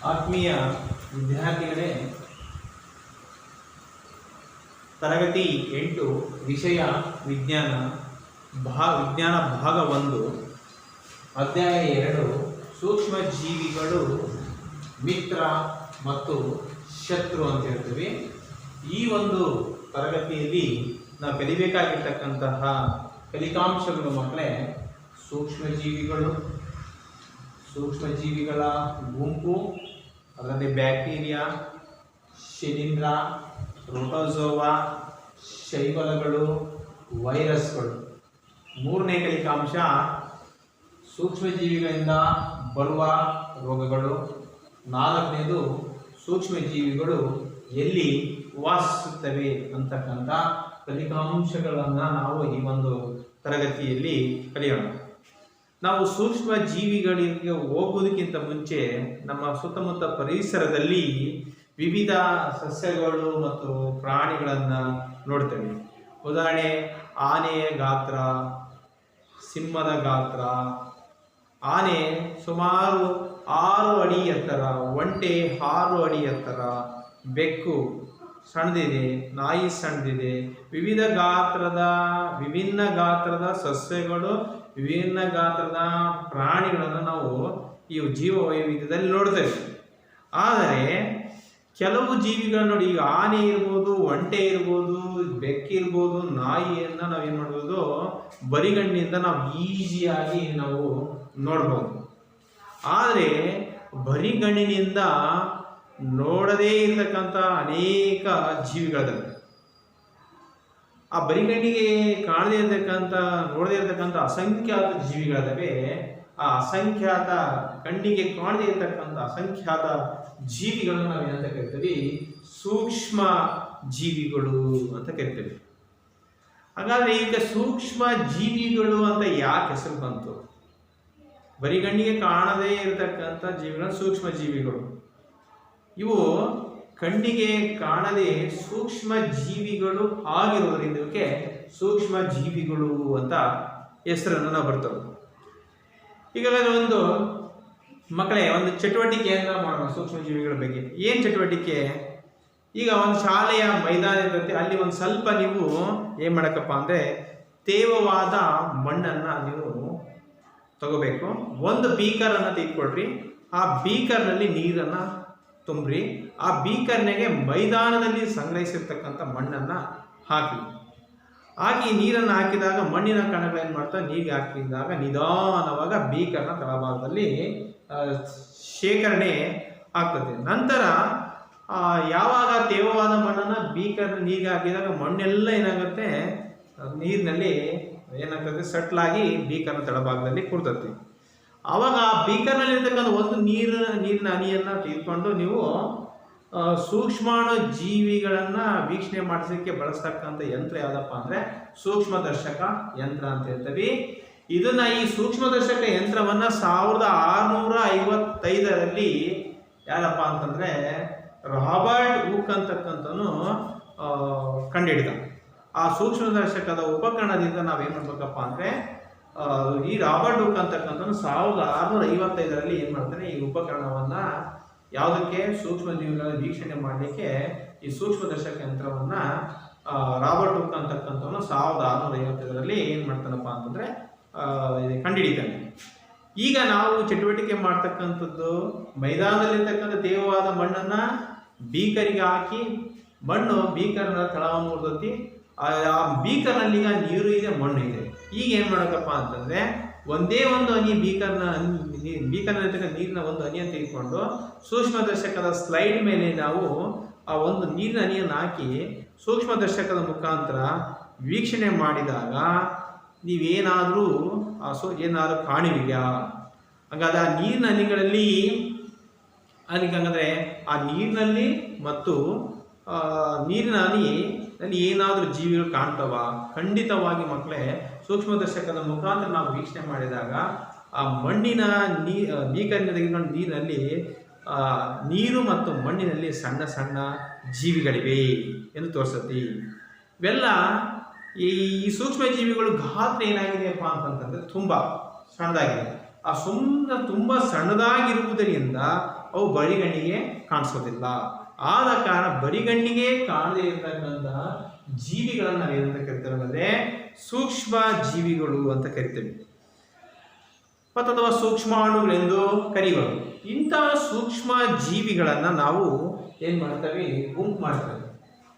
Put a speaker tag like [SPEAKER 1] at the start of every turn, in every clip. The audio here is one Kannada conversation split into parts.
[SPEAKER 1] ಆತ್ಮೀಯ ವಿದ್ಯಾರ್ಥಿಗಳೇ, ತರಗತಿ 8 ವಿಷಯ ವಿಜ್ಞಾನ ಭಾಗ 1 ಅಧ್ಯಾಯ 2 ಸೂಕ್ಷ್ಮ ಜೀವಿಗಳು ಮಿತ್ರ ಮತ್ತು ಶತ್ರು ಅಂತ ಹೇಳ್ತೀವಿ. ಈ ಒಂದು ತರಗತಿಯಲ್ಲಿ ನಾವು ಕಲಿಬೇಕಾಗಿರ್ತಕ್ಕಂತಹ ಫಲಿತಾಂಶಗಳು ಮಕ್ಕಳೇ, ಸೂಕ್ಷ್ಮಜೀವಿಗಳ ಗುಂಪು, ಅದರಲ್ಲಿ ಬ್ಯಾಕ್ಟೀರಿಯಾ, ಶಿಲೀಂಧ್ರ, ಪ್ರೋಟೋಜೋವಾ, ಶೈವಲಗಳು, ವೈರಸ್ಗಳು. ಮೂರನೇ ಫಲಿತಾಂಶ ಸೂಕ್ಷ್ಮಜೀವಿಗಳಿಂದ ಬರುವ ರೋಗಗಳು. ನಾಲ್ಕನೇದು ಸೂಕ್ಷ್ಮಜೀವಿಗಳು ಎಲ್ಲಿ ವಾಸಿಸುತ್ತವೆ ಅಂತಕ್ಕಂಥ ಫಲಿತಾಂಶಗಳನ್ನು ನಾವು ಈ ಒಂದು ತರಗತಿಯಲ್ಲಿ ಕಲಿಯೋಣ. ನಾವು ಸೂಕ್ಷ್ಮ ಜೀವಿಗಳಿಗೆ ಹೋಗುವುದಕ್ಕಿಂತ ಮುಂಚೆ ನಮ್ಮ ಸುತ್ತಮುತ್ತ ಪರಿಸರದಲ್ಲಿ ವಿವಿಧ ಸಸ್ಯಗಳು ಮತ್ತು ಪ್ರಾಣಿಗಳನ್ನು ನೋಡ್ತೇವೆ. ಉದಾಹರಣೆ, ಆನೆಯ ಗಾತ್ರ, ಸಿಂಹದ ಗಾತ್ರ. ಆನೆ ಸುಮಾರು 6 ಅಡಿ ಎತ್ತರ, ಒಂಟೆ 6 ಅಡಿ ಎತ್ತರ, ಬೆಕ್ಕು ಸಣ್ಣದಿದೆ, ನಾಯಿ ಸಣ್ಣದಿದೆ. ವಿವಿಧ ಗಾತ್ರದ ವಿಭಿನ್ನ ಗಾತ್ರದ ಸಸ್ಯಗಳು, ವಿಭಿನ್ನ ಗಾತ್ರದ ಪ್ರಾಣಿಗಳನ್ನು ನಾವು ಈ ಜೀವ ವೈವಿಧ್ಯದಲ್ಲಿ ನೋಡ್ತೇವೆ. ಆದರೆ ಕೆಲವು ಜೀವಿಗಳು ನೋಡಿ, ಈಗ ಆನೆ ಇರ್ಬೋದು, ಒಂಟೆ ಇರ್ಬೋದು, ಬೆಕ್ಕಿರ್ಬೋದು, ನಾಯಿಯನ್ನು ನಾವೇನು ಮಾಡ್ಬೋದು, ಬರಿಗಣ್ಣಿಂದ ನಾವು ಈಸಿಯಾಗಿ ನಾವು ನೋಡ್ಬೋದು. ಆದರೆ ಬರಿಗಣ್ಣಿನಿಂದ ನೋಡದೇ ಇರತಕ್ಕಂಥ ಅನೇಕ ಜೀವಿಗಳಿವೆ. ಆ ಬರಿಗಣ್ಣಿಗೆ ಕಾಣದೇ ಇರತಕ್ಕಂಥ, ನೋಡದೇ ಇರತಕ್ಕಂಥ ಅಸಂಖ್ಯಾತ ಜೀವಿಗಳಿವೆ. ಆ ಅಸಂಖ್ಯಾತ ಕಣ್ಣಿಗೆ ಕಾಣದೇ ಇರತಕ್ಕಂಥ ಅಸಂಖ್ಯಾತ ಜೀವಿಗಳನ್ನು ನಾವು ಏನಂತ ಕರಿತೀವಿ? ಸೂಕ್ಷ್ಮ ಜೀವಿಗಳು ಅಂತ ಕರಿತೀವಿ. ಹಾಗಾದ್ರೆ ಈಗ ಸೂಕ್ಷ್ಮ ಜೀವಿಗಳು ಅಂತ ಯಾಕೆ ಹೆಸರು ಬಂತು? ಬರಿಗಣ್ಣಿಗೆ ಕಾಣದೇ ಇರತಕ್ಕಂಥ ಜೀವಿಗಳು ಸೂಕ್ಷ್ಮ ಜೀವಿಗಳು. ಇವು ಕಣ್ಣಿಗೆ ಕಾಣದೆ ಸೂಕ್ಷ್ಮ ಜೀವಿಗಳು ಆಗಿರೋದ್ರಿಂದ ಇವಕ್ಕೆ ಸೂಕ್ಷ್ಮ ಜೀವಿಗಳು ಅಂತ ಹೆಸರನ್ನು ನಾವು ಬರ್ತವೆ. ಈಗ ಒಂದು ಮಕ್ಕಳೇ, ಒಂದು ಚಟುವಟಿಕೆಯನ್ನು ಮಾಡೋಣ ಸೂಕ್ಷ್ಮ ಜೀವಿಗಳ ಬಗ್ಗೆ. ಏನು ಚಟುವಟಿಕೆ? ಈಗ ಒಂದು ಶಾಲೆಯ ಮೈದಾನ ಇರುತ್ತೆ, ಅಲ್ಲಿ ಒಂದು ಸ್ವಲ್ಪ ನೀವು ಏನು ಮಾಡಕ್ಕಪ್ಪ ಅಂದರೆ, ತೇವವಾದ ಮಣ್ಣನ್ನು ನೀವು ತಗೋಬೇಕು. ಒಂದು ಬೀಕರನ್ನು ತೆಗೆದುಕೊಳ್ರಿ. ಆ ಬೀಕರ್ನಲ್ಲಿ ನೀರನ್ನು ತುಂಬ್ರಿ. ಆ ಬೀಕರ್ನಾಗೆ ಮೈದಾನದಲ್ಲಿ ಸಂಗ್ರಹಿಸಿರ್ತಕ್ಕಂಥ ಮಣ್ಣನ್ನು ಹಾಕಿ ನೀರನ್ನು ಹಾಕಿದಾಗ ಮಣ್ಣಿನ ಕಣಗಳು ಏನು ಮಾಡ್ತಾರೆ, ನೀರಿಗೆ ಹಾಕಿದಾಗ ನಿಧಾನವಾಗ ಬೀಕರ್ನ ತಳಭಾಗದಲ್ಲಿ ಶೇಖರಣೆ ಆಗ್ತದೆ. ನಂತರ ಯಾವಾಗ ತೇವವಾದ ಮಣ್ಣನ್ನು ಬೀಕರ್ ನೀರಿಗೆ ಹಾಕಿದಾಗ ಮಣ್ಣೆಲ್ಲ ಏನಾಗುತ್ತೆ, ನೀರಿನಲ್ಲಿ ಏನಾಗ್ತದೆ, ಸಟ್ಲಾಗಿ ಬೀಕರ್ನ ತಳಭಾಗದಲ್ಲಿ ಕೂರ್ತದೆ. ಆವಾಗ ಆ ಬೀಕರ್ನಲ್ಲಿರ್ತಕ್ಕಂಥ ಒಂದು ನೀರಿನ ಹನಿಯನ್ನು ತೆಗೆದುಕೊಂಡು ನೀವು ಸೂಕ್ಷ್ಮಾಣು ಜೀವಿಗಳನ್ನು ವೀಕ್ಷಣೆ ಮಾಡಿಸಲಿಕ್ಕೆ ಬಳಸ್ತಕ್ಕಂಥ ಯಂತ್ರ ಯಾವುದಪ್ಪ ಅಂದರೆ ಸೂಕ್ಷ್ಮದರ್ಶಕ ಯಂತ್ರ ಅಂತ ಹೇಳ್ತೀವಿ. ಇದನ್ನು, ಈ ಸೂಕ್ಷ್ಮದರ್ಶಕ ಯಂತ್ರವನ್ನು 1655ರಲ್ಲಿ ಯಾರಪ್ಪ ಅಂತಂದರೆ ರಾಬರ್ಟ್ ಹುಕ್ ಅಂತಕ್ಕಂಥನು ಕಂಡುಹಿಡಿದ. ಆ ಸೂಕ್ಷ್ಮದರ್ಶಕದ ಉಪಕರಣದಿಂದ ನಾವೇನು ಮಾಡಬೇಕಪ್ಪ ಅಂದರೆ, ಈ ರಾಬರ್ಟ್ ಹುಕ್ ಅಂತಕ್ಕಂಥನು 1655ರಲ್ಲಿ ಏನು ಮಾಡ್ತಾನೆ, ಈ ಉಪಕರಣವನ್ನು ಯಾವುದಕ್ಕೆ, ಸೂಕ್ಷ್ಮ ಜೀವಿಗಳ ವೀಕ್ಷಣೆ ಮಾಡಲಿಕ್ಕೆ ಈ ಸೂಕ್ಷ್ಮದರ್ಶಕ ಯಂತ್ರವನ್ನು ರಾಬರ್ಟ್ ಹುಕ್ ಅಂತಕ್ಕಂಥವನು 1655ರಲ್ಲಿ ಏನು ಮಾಡ್ತಾನಪ್ಪ ಅಂತಂದರೆ ಕಂಡುಹಿಡಿತಾನೆ. ಈಗ ನಾವು ಚಟುವಟಿಕೆ ಮಾಡ್ತಕ್ಕಂಥದ್ದು, ಮೈದಾನದಲ್ಲಿರ್ತಕ್ಕಂಥ ತೇವವಾದ ಮಣ್ಣನ್ನು ಬೀಕರಿಗೆ ಹಾಕಿ, ಮಣ್ಣು ಬೀಕರ್ನ ತಳವನ್ನು ಮುರಿದತಿ. ಆ ಬೀಕರ್ನಲ್ಲಿ ಈಗ ನೀರು ಇದೆ, ಮಣ್ಣು ಇದೆ. ಈಗ ಏನು ಮಾಡೋಕ್ಕಪ್ಪ ಅಂತಂದರೆ, ಒಂದೇ ಒಂದು ಹನಿ ಬೀಕರ್ನಲ್ಲಿರ್ತಕ್ಕಂಥ ನೀರಿನ ಒಂದು ಹನಿಯನ್ನು ತೆಗೆದುಕೊಂಡು ಸೂಕ್ಷ್ಮದರ್ಶಕದ ಸ್ಲೈಡ್ ಮೇಲೆ ನಾವು ಆ ಒಂದು ನೀರಿನ ಹನಿಯನ್ನು ಹಾಕಿ ಸೂಕ್ಷ್ಮದರ್ಶಕದ ಮುಖಾಂತರ ವೀಕ್ಷಣೆ ಮಾಡಿದಾಗ ನೀವೇನಾದರೂ ಏನಾದರೂ ಕಾಣುವಿರಾ? ಹಾಗಾದರೆ ಆ ನೀರಿನ ಹನಿಗಳಲ್ಲಿ ಹಂಗಂದರೆ ಆ ನೀರಿನಲ್ಲಿ ಮತ್ತು ನೀರಿನ ಹನಿಯಲ್ಲಿ ಏನಾದರೂ ಜೀವಿಗಳು ಕಾಣ್ತವ? ಖಂಡಿತವಾಗಿ ಮಕ್ಕಳೇ, ಸೂಕ್ಷ್ಮದರ್ಶಕದ ಮುಖಾಂತರ ನಾವು ವೀಕ್ಷಣೆ ಮಾಡಿದಾಗ ಆ ಮಣ್ಣಿನ ಬೀಕರಿನ ತೆಗೆದುಕೊಂಡು ನೀರಿನಲ್ಲಿ ನೀರು ಮತ್ತು ಮಣ್ಣಿನಲ್ಲಿ ಸಣ್ಣ ಸಣ್ಣ ಜೀವಿಗಳಿವೆ ಎಂದು ತೋರಿಸುತ್ತೆ. ಇವೆಲ್ಲ ಈ ಸೂಕ್ಷ್ಮ ಜೀವಿಗಳು ಗಾತ್ರ ಏನಾಗಿದೆಯಪ್ಪ ಅಂತಂತಂದರೆ ತುಂಬ ಸಣ್ಣದಾಗಿದೆ. ಆ ತುಂಬ ಸಣ್ಣದಾಗಿರುವುದರಿಂದ ಅವು ಬರಿಗಣ್ಣಿಗೆ ಕಾಣಿಸೋದಿಲ್ಲ. ಆದ ಕಾರಣ ಬರಿಗಣ್ಣಿಗೆ ಕಾಣದೇ ಇರತಕ್ಕಂತಹ ಜೀವಿಗಳನ್ನು ನಾವು ಏನಂತ ಕರಿತೇವೆ ಅಂದರೆ ಸೂಕ್ಷ್ಮ ಜೀವಿಗಳು ಅಂತ ಕರಿತೇವೆ, ಅಥವಾ ಸೂಕ್ಷ್ಮಾಣುಗಳೆಂದು ಕರೆಯುವರು. ಇಂತಹ ಸೂಕ್ಷ್ಮ ಜೀವಿಗಳನ್ನು ನಾವು ಏನು ಮಾಡ್ತೇವೆ, ಗುಂಪು ಮಾಡ್ತೇವೆ.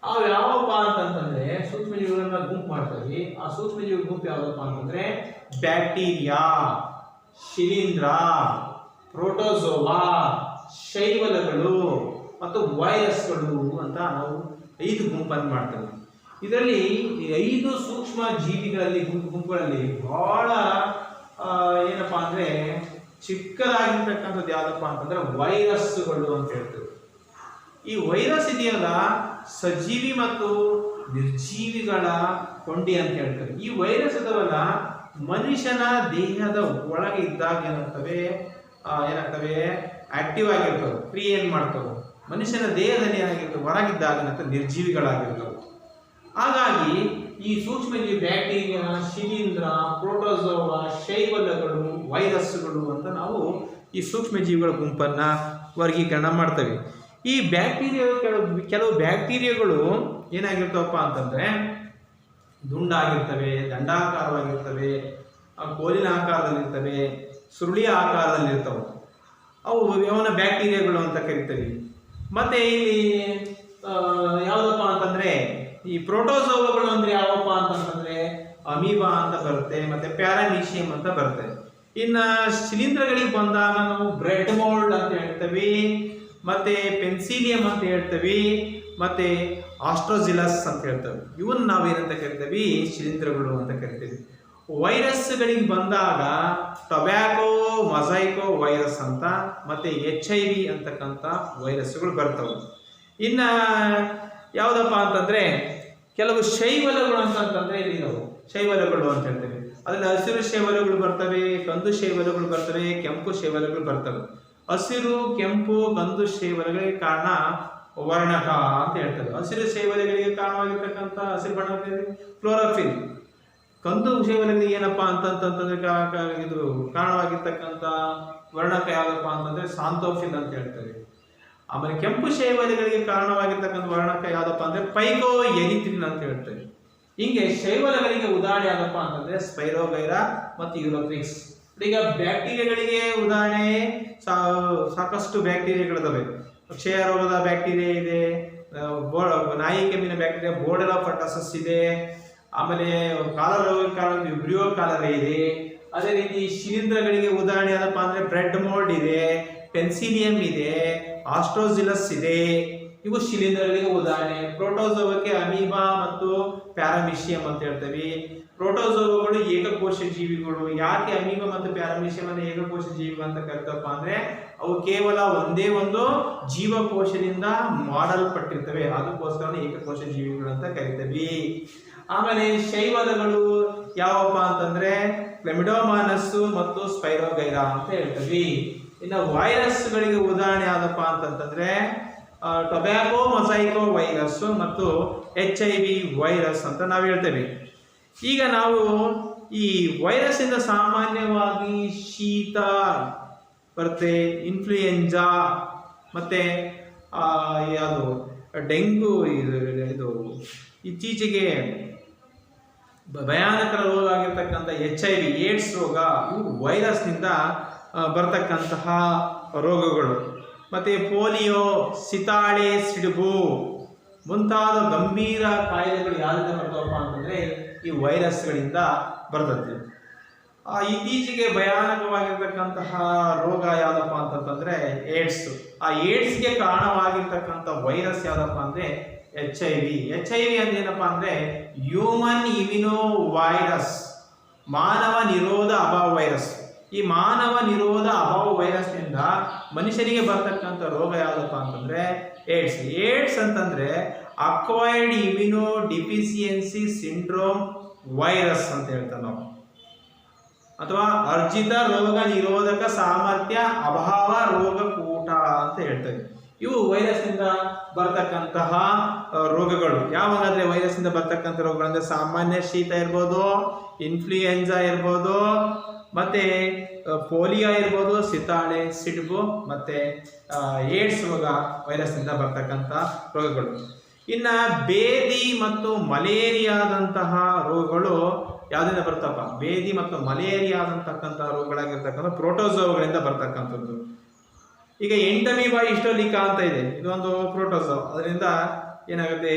[SPEAKER 1] ಅವು ಯಾವಪ್ಪ ಅಂತಂತಂದ್ರೆ ಸೂಕ್ಷ್ಮ ಜೀವಿಗಳನ್ನ ಗುಂಪು ಮಾಡ್ತೇವೆ. ಆ ಸೂಕ್ಷ್ಮ ಜೀವಿ ಗುಂಪು ಯಾವ್ದಪ್ಪ ಅಂತಂದ್ರೆ ಬ್ಯಾಕ್ಟೀರಿಯಾ, ಶಿಲೀಂಧ್ರ, ಪ್ರೋಟೋಜೋವಾ, ಶೈವಲಗಳು ಮತ್ತು ವೈರಸ್ಗಳು ಅಂತ ನಾವು 5 ಗುಂಪನ್ನು ಮಾಡ್ತೇವೆ. ಇದರಲ್ಲಿ 5 ಸೂಕ್ಷ್ಮ ಜೀವಿಗಳಲ್ಲಿ ಗುಂಪುಗಳಲ್ಲಿ ಬಹಳ ಏನಪ್ಪಾ ಅಂದ್ರೆ ಚಿಕ್ಕದಾಗಿರ್ತಕ್ಕಂಥದ್ದು ಯಾವ್ದಪ್ಪ ಅಂತಂದ್ರೆ ವೈರಸ್ಗಳು ಅಂತ ಹೇಳ್ತೇವೆ. ಈ ವೈರಸ್ ಇದೆಯಲ್ಲ ಸಜೀವಿ ಮತ್ತು ನಿರ್ಜೀವಿಗಳ ಕೊಂಡಿ ಅಂತ ಹೇಳ್ತೇವೆ. ಈ ವೈರಸ್ ಅದವಲ್ಲ ಮನುಷ್ಯನ ದೇಹದ ಒಳಗೆ ಇದ್ದಾಗ ಏನಾಗ್ತವೆ ಆಕ್ಟಿವ್ ಆಗಿರ್ತವೆ, ಕ್ರಿಯೆ ಮಾಡ್ತವೆ. ಮನುಷ್ಯನ ದೇಹದಲ್ಲಿ ಏನಾಗಿರ್ತವೆ ಹೊರಗಿದ್ದಾಗ ನಿರ್ಜೀವಿಗಳಾಗಿರ್ತವೆ. ಹಾಗಾಗಿ ಈ ಸೂಕ್ಷ್ಮಜೀವಿ ಬ್ಯಾಕ್ಟೀರಿಯಾ, ಶಿಲೀಂಧ್ರ, ಪ್ರೋಟೋಜೋವಾ, ಶೈವಲಗಳು, ವೈರಸ್ಗಳು ಅಂತ ನಾವು ಈ ಸೂಕ್ಷ್ಮಜೀವಿಗಳ ಗುಂಪನ್ನು ವರ್ಗೀಕರಣ ಮಾಡ್ತೇವೆ. ಈ ಬ್ಯಾಕ್ಟೀರಿಯಾ ಕೆಲವು ಬ್ಯಾಕ್ಟೀರಿಯಾಗಳು ಏನಾಗಿರ್ತವಪ್ಪ ಅಂತಂದರೆ ದುಂಡಾಗಿರ್ತವೆ, ದಂಡಾಕಾರವಾಗಿರ್ತವೆ, ಕೋಲಿನ ಆಕಾರದಲ್ಲಿರ್ತವೆ, ಸುರುಳಿಯ ಆಕಾರದಲ್ಲಿರ್ತವೆ. ಅವು ಅವನ ಬ್ಯಾಕ್ಟೀರಿಯಾಗಳು ಅಂತ ಕರಿತೇವೆ. ಮತ್ತು ಇಲ್ಲಿ ಯಾವುದಪ್ಪ ಅಂತಂದರೆ ಈ ಪ್ರೋಟೋಜೋವಾಗಳು ಅಂದರೆ ಯಾವಪ್ಪ ಅಂತಂತಂದರೆ ಅಮೀಬಾ ಅಂತ ಬರುತ್ತೆ, ಮತ್ತು ಪ್ಯಾರಾಮೀಶಿಯಂ ಅಂತ ಬರುತ್ತೆ. ಇನ್ನು ಶಿಲೀಂಧ್ರಗಳಿಗೆ ಬಂದಾಗ ನಾವು ಬ್ರೆಡ್ ಮೋಲ್ಡ್ ಅಂತ ಹೇಳ್ತೇವೆ, ಮತ್ತು ಪೆನ್ಸಿಲಿಯಂ ಅಂತ ಹೇಳ್ತೇವೆ, ಮತ್ತು ಆಸ್ಟ್ರೋಜಿಲಸ್ ಅಂತ ಹೇಳ್ತೇವೆ. ಇವನ್ನ ನಾವೇನಂತ ಕರಿತೇವೆ, ಶಿಲೀಂಧ್ರಗಳು ಅಂತ ಕರಿತೇವೆ. ವೈರಸ್ಗಳಿಗೆ ಬಂದಾಗ ಟೊಬ್ಯಾಕೋ ಮೊಸೈಕೋ ವೈರಸ್ ಅಂತ ಮತ್ತು HIV ಅಂತಕ್ಕಂಥ ವೈರಸ್ಗಳು ಬರ್ತವೆ. ಇನ್ನು ಯಾವುದಪ್ಪ ಅಂತಂದರೆ ಕೆಲವು ಶೈವಲಗಳು ಅಂತಂತಂದರೆ ಇಲ್ಲಿ ನಾವು ಶೈವಲಗಳು ಅಂತ ಹೇಳ್ತೇವೆ. ಅದರಲ್ಲಿ ಹಸಿರು ಶೈವಲಗಳು ಬರ್ತವೆ, ಕಂದು ಶೈವಲಗಳು ಬರ್ತವೆ, ಕೆಂಪು ಶೈವಲಗಳು ಬರ್ತವೆ. ಹಸಿರು, ಕೆಂಪು, ಕಂದು ಶೈವಲಗಳಿಗೆ ಕಾರಣ ವರ್ಣಕ ಅಂತ ಹೇಳ್ತೇವೆ. ಹಸಿರು ಶೈವಲಗಳಿಗೆ ಕಾರಣವಾಗಿರ್ತಕ್ಕಂಥ ಹಸಿರು ಬಣ್ಣ ಕ್ಲೋರೋಫಿಲ್. ಕಂದು ಶೈವಲಗಳಿಗೆ ಏನಪ್ಪ ಅಂತಂತಂದ್ರೆ ಇದು ಕಾರಣವಾಗಿರ್ತಕ್ಕಂಥ ವರ್ಣಕ ಯಾವುದಪ್ಪ ಅಂತಂದ್ರೆ ಸಾಂತೋಫಿಲ್ ಅಂತ ಹೇಳ್ತೇವೆ. ಆಮೇಲೆ ಕೆಂಪು ಶೈವಲಗಳಿಗೆ ಕಾರಣವಾಗಿರ್ತಕ್ಕಂಥ ವರ್ಣಕ ಯಾವುದಪ್ಪ ಅಂದ್ರೆ ಪೈಕೋ ಎರಿಥ್ರಿನ್ ಅಂತ ಹೇಳ್ತೇವೆ. ಹಿಂಗೆ ಶೈವಲಗಳಿಗೆ ಉದಾಹರಣೆ ಯಾವುದಪ್ಪ ಅಂತಂದ್ರೆ ಸ್ಪೈರೋಗೈರಾ ಮತ್ತು ಯೂರೋಥ್ರಿಕ್ಸ್. ಈಗ ಬ್ಯಾಕ್ಟೀರಿಯಾಗಳಿಗೆ ಉದಾಹರಣೆ ಸಾಕಷ್ಟು ಬ್ಯಾಕ್ಟೀರಿಯಾಗಳಿದಾವೆ. ಕ್ಷಯ ರೋಗದ ಬ್ಯಾಕ್ಟೀರಿಯಾ ಇದೆ, ನಾಯಿ ಕೆಮ್ಮಿನ ಬ್ಯಾಕ್ಟೀರಿಯಾ ಬೋರ್ಡೆಲಾ ಪರ್ಟಸಸ್ ಇದೆ, ಆಮೇಲೆ ಕಾಲರೋಗಕ್ಕೆ ಕಾರಣ ವಿಬ್ರಿಯೋ ಕಾಲರೆ ಇದೆ. ಅದೇ ರೀತಿ ಶಿಲೀಂಧ್ರಗಳಿಗೆ ಉದಾಹರಣೆ ಯಾವುದಪ್ಪ ಅಂದ್ರೆ ಬ್ರೆಡ್ ಮೋಲ್ಡ್ ಇದೆ, ಪೆನ್ಸಿಲಿಯಂ ಇದೆ, ಆಸ್ಟ್ರೋಜಿಲಸ್ ಇದೆ. ಇವು ಶಿಲೀಂಧ್ರಗಳಿಗೆ ಉದಾಹರಣೆ. ಪ್ರೋಟೋಜೋವಕ್ಕೆ ಅಮೀಬಾ ಮತ್ತು ಪ್ಯಾರಾಮಿಶಿಯಂ ಅಂತ ಹೇಳ್ತೇವೆ. ಪ್ರೋಟೋಜೋವಗಳು ಏಕಕೋಶ ಜೀವಿಗಳು. ಯಾಕೆ ಅಮೀಬಾ ಮತ್ತು ಪ್ಯಾರಾಮಿಶಿಯಂ ಅನ್ನು ಏಕಕೋಶ ಜೀವಿಗಳು ಅಂತ ಕರಿತಪ್ಪ ಅಂದ್ರೆ ಅವು ಕೇವಲ ಒಂದೇ ಒಂದು ಜೀವಕೋಶದಿಂದ ಮಾಡಲ್ಪಟ್ಟಿರ್ತವೆ, ಅದಕ್ಕೋಸ್ಕರ ಏಕಕೋಶ ಜೀವಿಗಳು ಅಂತ ಕರಿತೇವೆ. ಆಮೇಲೆ ಶೈವಲಗಳು ಯಾವಪ್ಪ ಅಂತಂದ್ರೆ ಕ್ಲೆಮಿಡೋಮಾನಸ್ ಮತ್ತು ಸ್ಪೈರೋಗೈರಾ ಅಂತ ಹೇಳ್ತೇವೆ. ಇನ್ನು ವೈರಸ್ಗಳಿಗೆ ಉದಾಹರಣೆ ಯಾವ್ದಪ್ಪ ಅಂತಂತಂದ್ರೆ ಟೊಬ್ಯಾಕೋ ಮೊಸೈಕೋ ವೈರಸ್ ಮತ್ತು HIV ವೈರಸ್ ಅಂತ ನಾವು ಹೇಳ್ತೇವೆ. ಈಗ ನಾವು ಈ ವೈರಸ್ ಇಂದ ಸಾಮಾನ್ಯವಾಗಿ ಶೀತ ಬರುತ್ತೆ, ಇನ್ಫ್ಲೂಯೆಂಜಾ, ಮತ್ತೆ ಯಾವುದು ಡೆಂಗು, ಇದು ಇತ್ತೀಚೆಗೆ ಭಯಾನಕ ರೋಗ ಆಗಿರ್ತಕ್ಕಂಥ HIV ಏಡ್ಸ್ ರೋಗ, ಇವು ವೈರಸ್ನಿಂದ ಬರ್ತಕ್ಕಂತಹ ರೋಗಗಳು. ಮತ್ತು ಪೋಲಿಯೋ, ಸಿತಾಳೆ, ಸಿಡುಬು ಮುಂತಾದ ಗಂಭೀರ ಕಾಯಿಲೆಗಳು ಯಾರಿಂದ ಬರ್ತವಪ್ಪ ಅಂತಂದರೆ ಈ ವೈರಸ್ಗಳಿಂದ ಬರ್ತದೆ. ಇತ್ತೀಚೆಗೆ ಭಯಾನಕವಾಗಿರ್ತಕ್ಕಂತಹ ರೋಗ ಯಾವುದಪ್ಪ ಅಂತಂತಂದರೆ ಏಡ್ಸ್. ಆ ಏಡ್ಸ್ಗೆ ಕಾರಣವಾಗಿರ್ತಕ್ಕಂಥ ವೈರಸ್ ಯಾವುದಪ್ಪ ಅಂದರೆ HIV. HIV ಅಂದ್ರೆ ಏನಪ್ಪ ಅಂದರೆ ಹ್ಯೂಮನ್ ಇಮ್ಯುನೋ ವೈರಸ್, ಮಾನವ ನಿರೋಧ ಅಭಾವ ವೈರಸ್. ಈ ಮಾನವ ನಿರೋಧ ಅಭಾವ ವೈರಸ್ನಿಂದ ಮನುಷ್ಯನಿಗೆ ಬರ್ತಕ್ಕಂಥ ರೋಗ ಯಾವುದಪ್ಪ ಅಂತಂದರೆ ಏಡ್ಸ್. ಏಡ್ಸ್ ಅಂತಂದರೆ acquired immuno deficiency syndrome virus ಅಂತ ಹೇಳ್ತೇವೆ ನಾವು, ಅಥವಾ ಅರ್ಜಿತ ರೋಗ ನಿರೋಧಕ ಸಾಮರ್ಥ್ಯ ಅಭಾವ ರೋಗಕೂಟ ಅಂತ ಹೇಳ್ತೇವೆ. ಇವು ವೈರಸ್ನಿಂದ ಬರ್ತಕ್ಕಂತಹ ರೋಗಗಳು. ಯಾವಾಗಾದ್ರೆ ವೈರಸ್ನಿಂದ ಬರ್ತಕ್ಕಂಥ ರೋಗಗಳಂದ್ರೆ ಸಾಮಾನ್ಯ ಶೀತ ಇರ್ಬೋದು, ಇನ್ಫ್ಲೂಯೆನ್ಸಾ ಇರ್ಬೋದು, ಮತ್ತು ಪೋಲಿಯೋ ಇರ್ಬೋದು, ಸಿತಾಳೆ, ಸಿಡುಬು ಮತ್ತು ಏಡ್ಸ್ ರೋಗ ವೈರಸ್ನಿಂದ ಬರ್ತಕ್ಕಂಥ ರೋಗಗಳು. ಇನ್ನು ಬೇದಿ ಮತ್ತು ಮಲೇರಿಯಾದಂತಹ ರೋಗಗಳು ಯಾವುದರಿಂದ ಬರ್ತಪ್ಪ? ಬೇದಿ ಮತ್ತು ಮಲೇರಿಯಾದಂತಕ್ಕಂಥ ರೋಗಗಳಾಗಿರ್ತಕ್ಕಂಥ ಪ್ರೋಟೋಸೋಗಳಿಂದ ಬರ್ತಕ್ಕಂಥದ್ದು. ಈಗ ಎಂಟಮೀಬಾ ಇಸ್ಟೋಲಿಕಾ ಅಂತ ಇದೆ, ಇದೊಂದು ಪ್ರೋಟೋಸೋ, ಅದರಿಂದ ಏನಾಗುತ್ತೆ,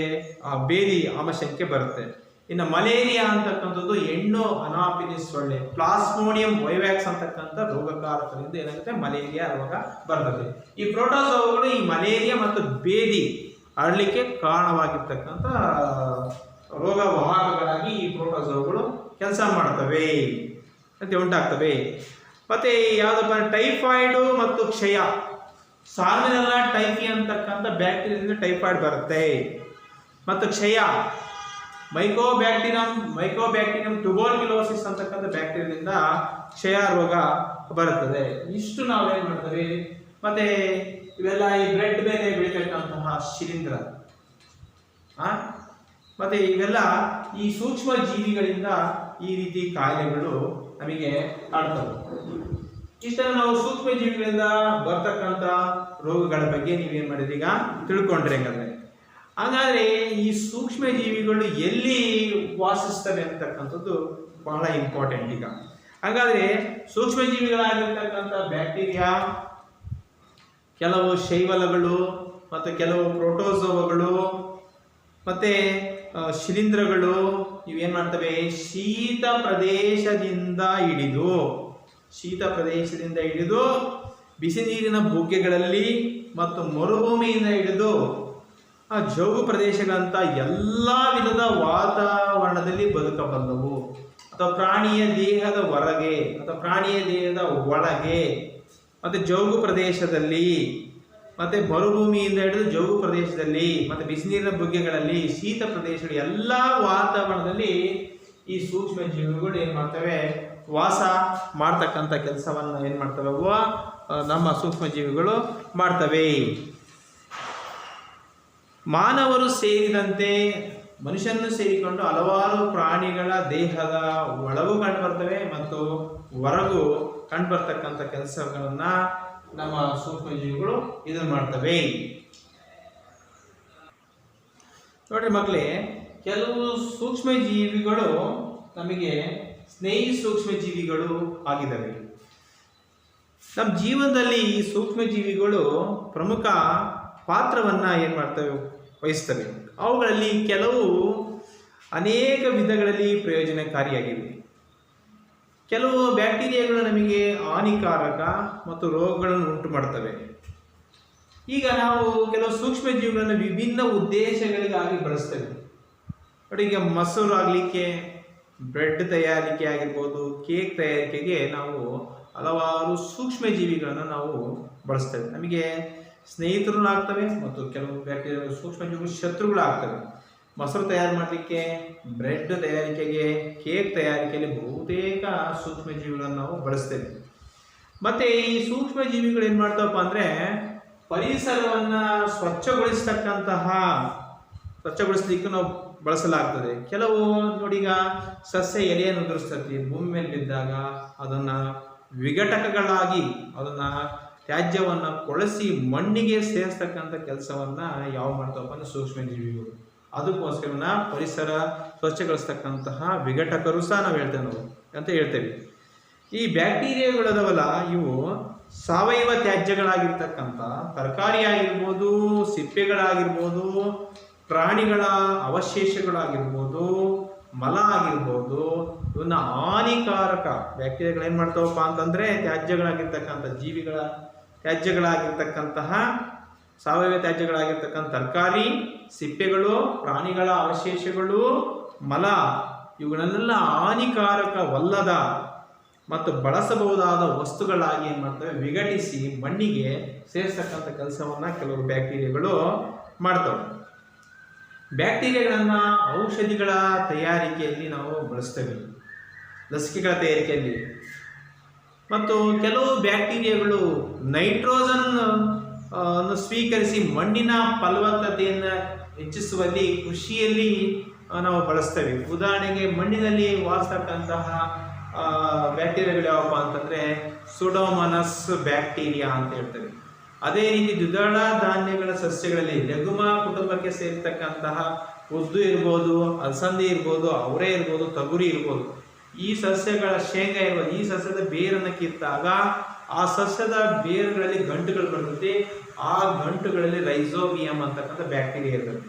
[SPEAKER 1] ಬೇದಿ ಆಮಶಂಕೆ ಬರುತ್ತೆ. ಇನ್ನು ಮಲೇರಿಯಾ ಅಂತಕ್ಕಂಥದ್ದು ಹೆಣ್ಣು ಅನಾಫಿಲಿಸ್ ಸೊಳ್ಳೆ, ಪ್ಲಾಸ್ಮೋಡಿಯಂ ವೈವ್ಯಾಕ್ಸ್ ಅಂತಕ್ಕಂಥ ರೋಗಕಾರಕದಿಂದ ಏನಾಗುತ್ತೆ, ಮಲೇರಿಯಾ ರೋಗ ಬರ್ತದೆ. ಈ ಪ್ರೋಟೋಸೋಗಳು ಈ ಮಲೇರಿಯಾ ಮತ್ತು ಬೇದಿ ಹರಡಲಿಕ್ಕೆ ಕಾರಣವಾಗಿರ್ತಕ್ಕಂಥ ರೋಗ ವಾಹಕಗಳಾಗಿ ಈ ಪ್ರೋಟೋಸೋಗಳು ಕೆಲಸ ಮಾಡ್ತವೆ ಅಂತ ಉಂಟಾಗ್ತವೆ. ಮತ್ತೆ ಯಾವುದಪ್ಪ, ಟೈಫಾಯ್ಡು ಮತ್ತು ಕ್ಷಯ, ಸಾಲ್ಮೊನೆಲ್ಲಾ ಟೈಫಿ ಅಂತಕ್ಕಂಥ ಬ್ಯಾಕ್ಟೀರಿಯಾದಿಂದ ಟೈಫಾಯ್ಡ್ ಬರುತ್ತೆ. ಮತ್ತು ಕ್ಷಯ, ಮೈಕೋಬ್ಯಾಕ್ಟೀರಿಯಂ ಟ್ಯುಬರ್ಕ್ಯುಲೋಸಿಸ್ ಅಂತಕ್ಕಂಥ ಬ್ಯಾಕ್ಟೀರಿಯಾದಿಂದ ಕ್ಷಯ ರೋಗ ಬರುತ್ತದೆ. ಇಷ್ಟು ನಾವೇನು ಮಾಡ್ತೇವೆ. ಮತ್ತೆ ಇವೆಲ್ಲ ಈ ಬ್ರೆಡ್ ಮೇಲೆ ಬೆಳೀತಕ್ಕಂತಹ ಶಿಲೀಂಧ್ರ, ಮತ್ತೆ ಇವೆಲ್ಲ ಈ ಸೂಕ್ಷ್ಮ ಜೀವಿಗಳಿಂದ ಈ ರೀತಿ ಕಾಯಿಲೆಗಳು ನಮಗೆ ಕಾಡ್ತವೆ. ಇಷ್ಟನ್ನು ನಾವು ಸೂಕ್ಷ್ಮ ಜೀವಿಗಳಿಂದ ಬರ್ತಕ್ಕಂಥ ರೋಗಗಳ ಬಗ್ಗೆ ನೀವೇನು ಮಾಡಿದ್ರಿ, ಈಗ ತಿಳ್ಕೊಂಡ್ರೆ. ಹಾಗಾದ್ರೆ ಈ ಸೂಕ್ಷ್ಮ ಜೀವಿಗಳು ಎಲ್ಲಿ ವಾಸಿಸ್ತವೆ ಅಂತಕ್ಕಂಥದ್ದು ಬಹಳ ಇಂಪಾರ್ಟೆಂಟ್. ಈಗ ಹಾಗಾದ್ರೆ ಸೂಕ್ಷ್ಮ ಜೀವಿಗಳಾಗಿರ್ತಕ್ಕಂಥ ಬ್ಯಾಕ್ಟೀರಿಯಾ, ಕೆಲವು ಶೈವಲಗಳು ಮತ್ತು ಕೆಲವು ಪ್ರೋಟೋಸೋವಗಳು ಮತ್ತೆ ಶಿಲೀಂಧ್ರಗಳು ಇವೇನು ಮಾಡ್ತವೆ, ಶೀತ ಪ್ರದೇಶದಿಂದ ಹಿಡಿದು ಬಿಸಿ ನೀರಿನ ಬುಗ್ಗೆಗಳಲ್ಲಿ ಮತ್ತು ಮರುಭೂಮಿಯಿಂದ ಹಿಡಿದು ಜೌಗು ಪ್ರದೇಶಗಳಂತ ಎಲ್ಲ ವಿಧದ ವಾತಾವರಣದಲ್ಲಿ ಬದುಕಬಲ್ಲವು. ಅಥವಾ ಪ್ರಾಣಿಯ ದೇಹದ ಹೊರಗೆ ಅಥವಾ ಪ್ರಾಣಿಯ ದೇಹದ ಒಳಗೆ, ಮತ್ತು ಜೌಗು ಪ್ರದೇಶದಲ್ಲಿ, ಮತ್ತು ಮರುಭೂಮಿಯಿಂದ ಹಿಡಿದು ಜೌಗು ಪ್ರದೇಶದಲ್ಲಿ, ಮತ್ತು ಬಿಸಿನೀರಿನ ಬುಗ್ಗೆಗಳಲ್ಲಿ, ಶೀತ ಪ್ರದೇಶಗಳು, ಎಲ್ಲ ವಾತಾವರಣದಲ್ಲಿ ಈ ಸೂಕ್ಷ್ಮ ಜೀವಿಗಳು ಏನು ಮಾಡ್ತವೆ, ವಾಸ ಮಾಡ್ತಕ್ಕಂಥ ಕೆಲಸವನ್ನು ಏನು ಮಾಡ್ತವೆ, ನಮ್ಮ ಸೂಕ್ಷ್ಮ ಜೀವಿಗಳು ಮಾಡ್ತವೆ. ಮಾನವರು ಸೇರಿದಂತೆ ಮನುಷ್ಯನನ್ನು ಸೇರಿಕೊಂಡು ಹಲವಾರು ಪ್ರಾಣಿಗಳ ದೇಹದ ಒಳಗೂ ಕಂಡುಬರ್ತವೆ ಮತ್ತು ಹೊರಗೂ ಕಂಡುಬರ್ತಕ್ಕಂಥ ಕೆಲಸಗಳನ್ನು ನಮ್ಮ ಸೂಕ್ಷ್ಮ ಜೀವಿಗಳು ಇದನ್ನು ಮಾಡ್ತವೆ. ನೋಡ್ರಿ ಮಕ್ಕಳೇ, ಕೆಲವು ಸೂಕ್ಷ್ಮ ಜೀವಿಗಳು ನಮಗೆ ಸ್ನೇಹಿ ಸೂಕ್ಷ್ಮ ಜೀವಿಗಳು ಆಗಿದ್ದಾವೆ. ನಮ್ಮ ಜೀವನದಲ್ಲಿ ಈ ಸೂಕ್ಷ್ಮ ಜೀವಿಗಳು ಪ್ರಮುಖ ಪಾತ್ರವನ್ನು ಏನು ಮಾಡ್ತವೆ, ವಹಿಸ್ತವೆ. ಅವುಗಳಲ್ಲಿ ಕೆಲವು ಅನೇಕ ವಿಧಗಳಲ್ಲಿ ಪ್ರಯೋಜನಕಾರಿಯಾಗಿವೆ. ಕೆಲವು ಬ್ಯಾಕ್ಟೀರಿಯಾಗಳು ನಮಗೆ ಹಾನಿಕಾರಕ ಮತ್ತು ರೋಗಗಳನ್ನು ಉಂಟು ಮಾಡ್ತವೆ. ಈಗ ನಾವು ಕೆಲವು ಸೂಕ್ಷ್ಮ ಜೀವಿಗಳನ್ನು ವಿಭಿನ್ನ ಉದ್ದೇಶಗಳಿಗಾಗಿ ಬಳಸ್ತೇವೆ. ನೋಡಿ, ಈಗ ಮೊಸರು ಆಗಲಿಕ್ಕೆ, ಬ್ರೆಡ್ ತಯಾರಿಕೆ ಆಗಿರ್ಬೋದು, ಕೇಕ್ ತಯಾರಿಕೆಗೆ ನಾವು ಹಲವಾರು ಸೂಕ್ಷ್ಮ ಜೀವಿಗಳನ್ನು ನಾವು ಬಳಸ್ತೇವೆ. ನಮಗೆ ಸ್ನೇಹಿತರು ಆಗ್ತವೆ ಮತ್ತು ಕೆಲವು ಬ್ಯಾಕ್ಟೀರಿಯಾ ಸೂಕ್ಷ್ಮ ಜೀವಿಗಳು ಶತ್ರುಗಳಾಗ್ತವೆ. ಮೊಸರು ತಯಾರು ಮಾಡಲಿಕ್ಕೆ, ಬ್ರೆಡ್ ತಯಾರಿಕೆಗೆ, ಕೇಕ್ ತಯಾರಿಕೆಯಲ್ಲಿ ಬಹುತೇಕ ಸೂಕ್ಷ್ಮ ಜೀವಿಗಳನ್ನು ನಾವು ಬಳಸ್ತೇವೆ. ಮತ್ತು ಈ ಸೂಕ್ಷ್ಮ ಜೀವಿಗಳು ಏನು ಮಾಡ್ತಾವಪ್ಪ ಅಂದರೆ ಪರಿಸರವನ್ನು ಸ್ವಚ್ಛಗೊಳಿಸಲಿಕ್ಕೆ ನಾವು ಬಳಸಲಾಗ್ತದೆ. ಕೆಲವು ನೋಡಿ, ಈಗ ಸಸ್ಯ ಎಲೆಯನ್ನು ಉದುರಿಸ್ತದೆ, ಭೂಮಿ ಮೇಲೆ ಬಿದ್ದಾಗ ಅದನ್ನು ವಿಘಟಕಗಳಾಗಿ ಅದನ್ನು ತ್ಯಾಜ್ಯವನ್ನು ಕೊಳೆಸಿ ಮಣ್ಣಿಗೆ ಸೇರಿಸ್ತಕ್ಕಂಥ ಕೆಲಸವನ್ನು ಯಾವ ಮಾಡ್ತಾವಪ್ಪ ಅಂದರೆ ಸೂಕ್ಷ್ಮ ಜೀವಿಗಳು. ಅದಕ್ಕೋಸ್ಕರ ಪರಿಸರ ಸ್ವಚ್ಛಗೊಳಿಸ್ತಕ್ಕಂತಹ ವಿಘಟಕರು ಸಹ ನಾವು ಹೇಳ್ತೇವೆ. ಈ ಬ್ಯಾಕ್ಟೀರಿಯಾಗಳದವಲ್ಲ, ಇವು ಸಾವಯವ ತ್ಯಾಜ್ಯಗಳಾಗಿರ್ತಕ್ಕಂಥ ತರಕಾರಿ ಆಗಿರ್ಬೋದು, ಸಿಪ್ಪೆಗಳಾಗಿರ್ಬೋದು, ಪ್ರಾಣಿಗಳ ಅವಶೇಷಗಳಾಗಿರ್ಬೋದು, ಮಲ ಆಗಿರ್ಬೋದು, ಇವನ್ನ ಹಾನಿಕಾರಕ ಬ್ಯಾಕ್ಟೀರಿಯಾಗಳು ಏನು ಮಾಡ್ತಾವಪ್ಪ ಅಂತಂದರೆ ತ್ಯಾಜ್ಯಗಳಾಗಿರ್ತಕ್ಕಂಥ ತ್ಯಾಜ್ಯಗಳಾಗಿರ್ತಕ್ಕಂತಹ ಸಾವಯವ ತ್ಯಾಜ್ಯಗಳಾಗಿರ್ತಕ್ಕಂಥ ತರಕಾರಿ, ಸಿಪ್ಪೆಗಳು, ಪ್ರಾಣಿಗಳ ಅವಶೇಷಗಳು, ಮಲ, ಇವುಗಳನ್ನೆಲ್ಲ ಹಾನಿಕಾರಕವಲ್ಲದ ಮತ್ತು ಬಳಸಬಹುದಾದ ವಸ್ತುಗಳಾಗಿ ಏನು ಮಾಡ್ತವೆ, ವಿಘಟಿಸಿ ಮಣ್ಣಿಗೆ ಸೇರಿಸ್ತಕ್ಕಂಥ ಕೆಲಸವನ್ನು ಕೆಲವು ಬ್ಯಾಕ್ಟೀರಿಯಾಗಳು ಮಾಡ್ತವೆ. ಬ್ಯಾಕ್ಟೀರಿಯಾಗಳನ್ನು ಔಷಧಿಗಳ ತಯಾರಿಕೆಯಲ್ಲಿ ನಾವು ಬಳಸ್ತೇವೆ, ಲಸಿಕೆಗಳ ತಯಾರಿಕೆಯಲ್ಲಿ. ಮತ್ತು ಕೆಲವು ಬ್ಯಾಕ್ಟೀರಿಯಾಗಳು ನೈಟ್ರೋಜನ್ ಅನ್ನು ಸ್ವೀಕರಿಸಿ ಮಣ್ಣಿನ ಫಲವತ್ತತೆಯನ್ನು ಹೆಚ್ಚಿಸುವಲ್ಲಿ ಕೃಷಿಯಲ್ಲಿ ನಾವು ಬಳಸ್ತೇವೆ. ಉದಾಹರಣೆಗೆ, ಮಣ್ಣಿನಲ್ಲಿ ವಾಸಿಸ್ತಕ್ಕಂತಹ ಬ್ಯಾಕ್ಟೀರಿಯಾಗಳು ಯಾವಪ್ಪ ಅಂತಂದರೆ ಸುಡೋಮನಸ್ ಬ್ಯಾಕ್ಟೀರಿಯಾ ಅಂತ ಹೇಳ್ತೇವೆ. ಅದೇ ರೀತಿ ದ್ವಿದಳ ಧಾನ್ಯಗಳ ಸಸ್ಯಗಳಲ್ಲಿ ಲೆಗುಮ ಕುಟುಂಬಕ್ಕೆ ಸೇರಿರ್ತಕ್ಕಂತಹ ಉದ್ದು ಇರ್ಬೋದು, ಅಲಸಂದಿ ಇರ್ಬೋದು, ಅವರೇ ಇರ್ಬೋದು, ತೊಗರಿ ಇರ್ಬೋದು, ಈ ಸಸ್ಯಗಳ ಶೇಂಗಾ ಇರ್ಬೋದು, ಈ ಸಸ್ಯದ ಬೇರನ್ನು ಕಿತ್ತಾಗ ಆ ಸಸ್ಯದ ಬೇರುಗಳಲ್ಲಿ ಗಂಟುಗಳು ಬರ್ತದೆ. ಆ ಗಂಟುಗಳಲ್ಲಿ ರೈಸೋಬಿಯಂ ಅಂತಕ್ಕಂಥ ಬ್ಯಾಕ್ಟೀರಿಯಾ ಇರ್ತದೆ.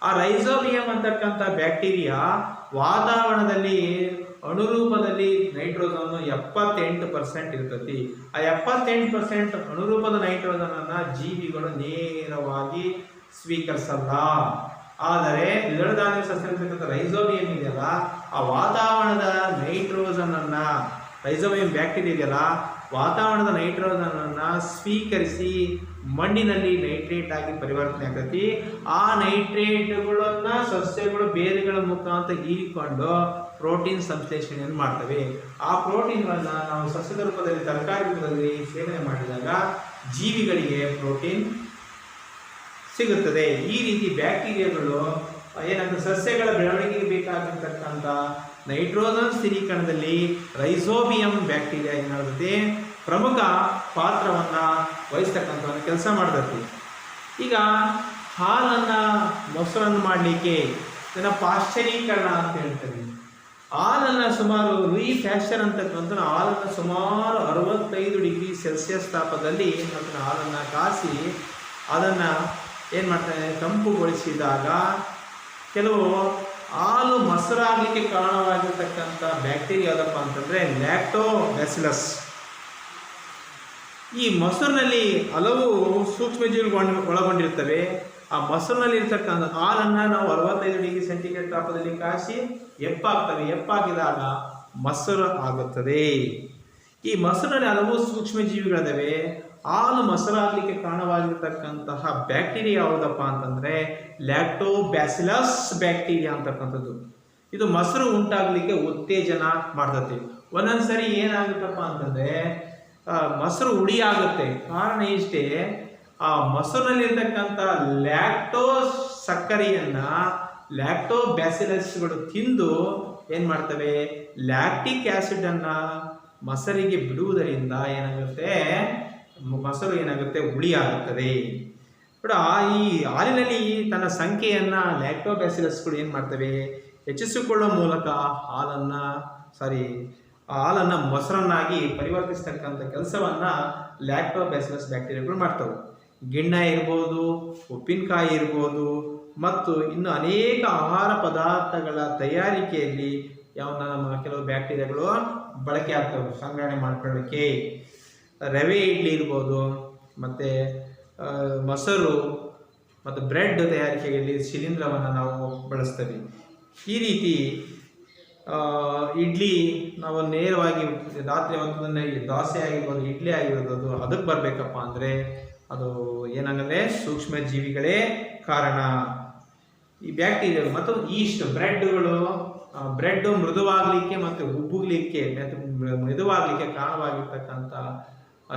[SPEAKER 1] ಆ ರೈಸೋಬಿಯಂ ಅಂತಕ್ಕಂಥ ಬ್ಯಾಕ್ಟೀರಿಯಾ ವಾತಾವರಣದಲ್ಲಿ ಅಣುರೂಪದಲ್ಲಿ ನೈಟ್ರೋಜನ್ 78% ಇರ್ತತಿ. ಆ 78% ಅಣುರೂಪದ ನೈಟ್ರೋಜನ್ ಅನ್ನ ಜೀವಿಗಳು ನೇರವಾಗಿ ಸ್ವೀಕರಿಸಲ್ಲ. ಆದರೆ ದ್ವಿದಳ ಧಾನ್ಯ ಸಸ್ಯಗಳಿರ್ತಕ್ಕಂಥ ರೈಸೋಬಿಯಂ ಇದೆಯಲ್ಲ, ಆ ವಾತಾವರಣದ ನೈಟ್ರೋಜನ್ ಅನ್ನ, ರೈಸೋಬಿಯಂ ಬ್ಯಾಕ್ಟೀರಿಯಾ ಇದೆಯಲ್ಲ, ವಾತಾವರಣದ ನೈಟ್ರೋಜನ್ ಅನ್ನ ಸ್ವೀಕರಿಸಿ ಮಣ್ಣಿನಲ್ಲಿ ನೈಟ್ರೇಟ್ ಆಗಿ ಪರಿವರ್ತನೆ ಆಗ್ತತಿ. ಆ ನೈಟ್ರೇಟ್ಗಳನ್ನ ಸಸ್ಯಗಳು ಬೇರುಗಳ ಮುಖಾಂತರ ಹೀರಿಕೊಂಡು ಪ್ರೋಟೀನ್ ಸಂಶ್ಲೇಷಣೆಯನ್ನು ಮಾಡ್ತವೆ. ಆ ಪ್ರೋಟೀನ್ಗಳನ್ನ ನಾವು ಸಸ್ಯದ ರೂಪದಲ್ಲಿ, ತರಕಾರಿ ರೂಪದಲ್ಲಿ ಸೇವನೆ ಮಾಡಿದಾಗ ಜೀವಿಗಳಿಗೆ ಪ್ರೋಟೀನ್ ಸಿಗುತ್ತದೆ. ಈ ರೀತಿ ಬ್ಯಾಕ್ಟೀರಿಯಾಗಳು ಏನಾಗ್ತದೆ, ಸಸ್ಯಗಳ ಬೆಳವಣಿಗೆಗೆ ಬೇಕಾಗಿರ್ತಕ್ಕಂಥ ನೈಟ್ರೋಜನ್ ಸ್ಥಿರೀಕರಣದಲ್ಲಿ ರೈಸೋಬಿಯಂ ಬ್ಯಾಕ್ಟೀರಿಯಾ ಏನಾಗುತ್ತೆ, ಪ್ರಮುಖ ಪಾತ್ರವನ್ನು ವಹಿಸ್ತಕ್ಕಂಥ ಕೆಲಸ ಮಾಡ್ತದೆ. ಈಗ ಹಾಲನ್ನು ಮೊಸರನ್ನು ಮಾಡಲಿಕ್ಕೆ ಇದನ್ನು ಪಾಶ್ಚರೀಕರಣ ಅಂತ ಹೇಳ್ತಾರೆ. ಹಾಲನ್ನು ಸುಮಾರು ಲೂಯಿ ಪ್ಯಾಶ್ಚರ್ ಅಂತಕ್ಕಂಥ ಹಾಲನ್ನು ಸುಮಾರು 65 ಡಿಗ್ರಿ ಸೆಲ್ಸಿಯಸ್ ತಾಪದಲ್ಲಿ ಅದನ್ನು ಹಾಲನ್ನು ಕಾಸಿ ಅದನ್ನು ಏನು ಮಾಡ್ತಾರೆ, ತಂಪುಗೊಳಿಸಿದಾಗ ಕೆಲವು ಹಾಲು ಮೊಸರಾಗಲಿಕ್ಕೆ ಕಾರಣವಾಗಿರ್ತಕ್ಕಂಥ ಬ್ಯಾಕ್ಟೀರಿಯಾ ಯಾವುದಪ್ಪ ಅಂತಂದರೆ ಲ್ಯಾಕ್ಟೋಬ್ಯಾಸಿಲಸ್. ಈ ಮೊಸರಿನಲ್ಲಿ ಹಲವು ಸೂಕ್ಷ್ಮಜೀವಿಗಳು ಒಳಗೊಂಡಿರ್ತವೆ. ಆ ಮೊಸರಿನಲ್ಲಿ ಇರ್ತಕ್ಕಂಥ ಹಾಲನ್ನು ನಾವು 65 ಡಿಗ್ರಿ ಸೆಂಟಿಗ್ರೇಡ್ ತಾಪದಲ್ಲಿ ಕಾಸಿ ಎಪ್ಪಾಗ್ತವೆ. ಎಪ್ಪಾಕಿದಾಗ ಮೊಸರು ಆಗುತ್ತದೆ. ಈ ಮೊಸರಿನಲ್ಲಿ ಹಲವು ಸೂಕ್ಷ್ಮಜೀವಿಗಳಿದ್ದಾವೆ. ಹಾಲು ಮೊಸರಾಗಲಿಕ್ಕೆ ಕಾರಣವಾಗಿರ್ತಕ್ಕಂತಹ ಬ್ಯಾಕ್ಟೀರಿಯಾ ಯಾವುದಪ್ಪ ಅಂತಂದರೆ ಲ್ಯಾಕ್ಟೋಬ್ಯಾಸಿಲಸ್ ಬ್ಯಾಕ್ಟೀರಿಯಾ ಅಂತಕ್ಕಂಥದ್ದು. ಇದು ಮೊಸರು ಉಂಟಾಗಲಿಕ್ಕೆ ಉತ್ತೇಜನ ಮಾಡ್ತದೆ. ಒಂದೊಂದ್ಸರಿ ಏನಾಗುತ್ತಪ್ಪ ಅಂತಂದರೆ ಮೊಸರು ಹುಳಿ ಆಗುತ್ತೆ. ಕಾರಣ ಇಷ್ಟೇ, ಆ ಮೊಸರಿನಲ್ಲಿರ್ತಕ್ಕಂಥ ಲ್ಯಾಕ್ಟೋಸ್ ಸಕ್ಕರೆಯನ್ನು ಲ್ಯಾಕ್ಟೋಬ್ಯಾಸಿಲಸ್ಗಳು ತಿಂದು ಏನು ಮಾಡ್ತವೆ, ಲ್ಯಾಕ್ಟಿಕ್ ಆ್ಯಸಿಡನ್ನು ಮೊಸರಿಗೆ ಬಿಡುವುದರಿಂದ ಏನಾಗುತ್ತೆ, ಮೊಸರು ಏನಾಗುತ್ತೆ, ಹುಳಿ ಆಗುತ್ತದೆ. ಕೂಡ ಈ ಹಾಲಿನಲ್ಲಿ ತನ್ನ ಸಂಖ್ಯೆಯನ್ನು ಲ್ಯಾಕ್ಟೋಬ್ಯಾಸಿಲಸ್ಗಳು ಏನು ಮಾಡ್ತವೆ, ಹೆಚ್ಚಿಸಿಕೊಳ್ಳುವ ಮೂಲಕ ಹಾಲನ್ನು ಮೊಸರನ್ನಾಗಿ ಪರಿವರ್ತಿಸ್ತಕ್ಕಂಥ ಕೆಲಸವನ್ನು ಲ್ಯಾಕ್ಟೋಬ್ಯಾಸಿಲಸ್ ಬ್ಯಾಕ್ಟೀರಿಯಾಗಳು ಮಾಡ್ತವೆ. ಗಿಣ್ಣ ಇರ್ಬೋದು, ಉಪ್ಪಿನಕಾಯಿ ಇರ್ಬೋದು, ಮತ್ತು ಇನ್ನು ಅನೇಕ ಆಹಾರ ಪದಾರ್ಥಗಳ ತಯಾರಿಕೆಯಲ್ಲಿ ನಮ್ಮ ಕೆಲವು ಬ್ಯಾಕ್ಟೀರಿಯಾಗಳು ಬಳಕೆ ಆಗ್ತವೆ ಸಂಗ್ರಹಣೆ ಮಾಡ್ಕೊಳ್ಳೋಕ್ಕೆ. ರವೆ ಇಡ್ಲಿ ಇರ್ಬೋದು, ಮತ್ತು ಮೊಸರು ಮತ್ತು ಬ್ರೆಡ್ ತಯಾರಿಕೆಯಲ್ಲಿ ಶಿಲೀಂಧ್ರವನ್ನು ನಾವು ಬಳಸ್ತೇವೆ. ಈ ರೀತಿ ಇಡ್ಲಿ ನಾವು ನೇರವಾಗಿ ರಾತ್ರಿ ಹೊತ್ತದನ್ನೇ ದೋಸೆ ಆಗಿರ್ಬೋದು, ಇಡ್ಲಿ ಆಗಿರ್ಬೋದು, ಅದಕ್ಕೆ ಬರಬೇಕಪ್ಪ ಅಂದರೆ ಅದು ಏನಾಗಂದರೆ ಸೂಕ್ಷ್ಮ ಜೀವಿಗಳೇ ಕಾರಣ. ಈ ಬ್ಯಾಕ್ಟೀರಿಯಾ ಮತ್ತು ಈಸ್ಟ್ ಬ್ರೆಡ್ ಮೃದುವಾಗಲಿಕ್ಕೆ ಮತ್ತು ಉಬ್ಬುಗಲಿಕ್ಕೆ ಮತ್ತು ಮೃದುವಾಗಲಿಕ್ಕೆ ಕಾರಣವಾಗಿರ್ತಕ್ಕಂಥ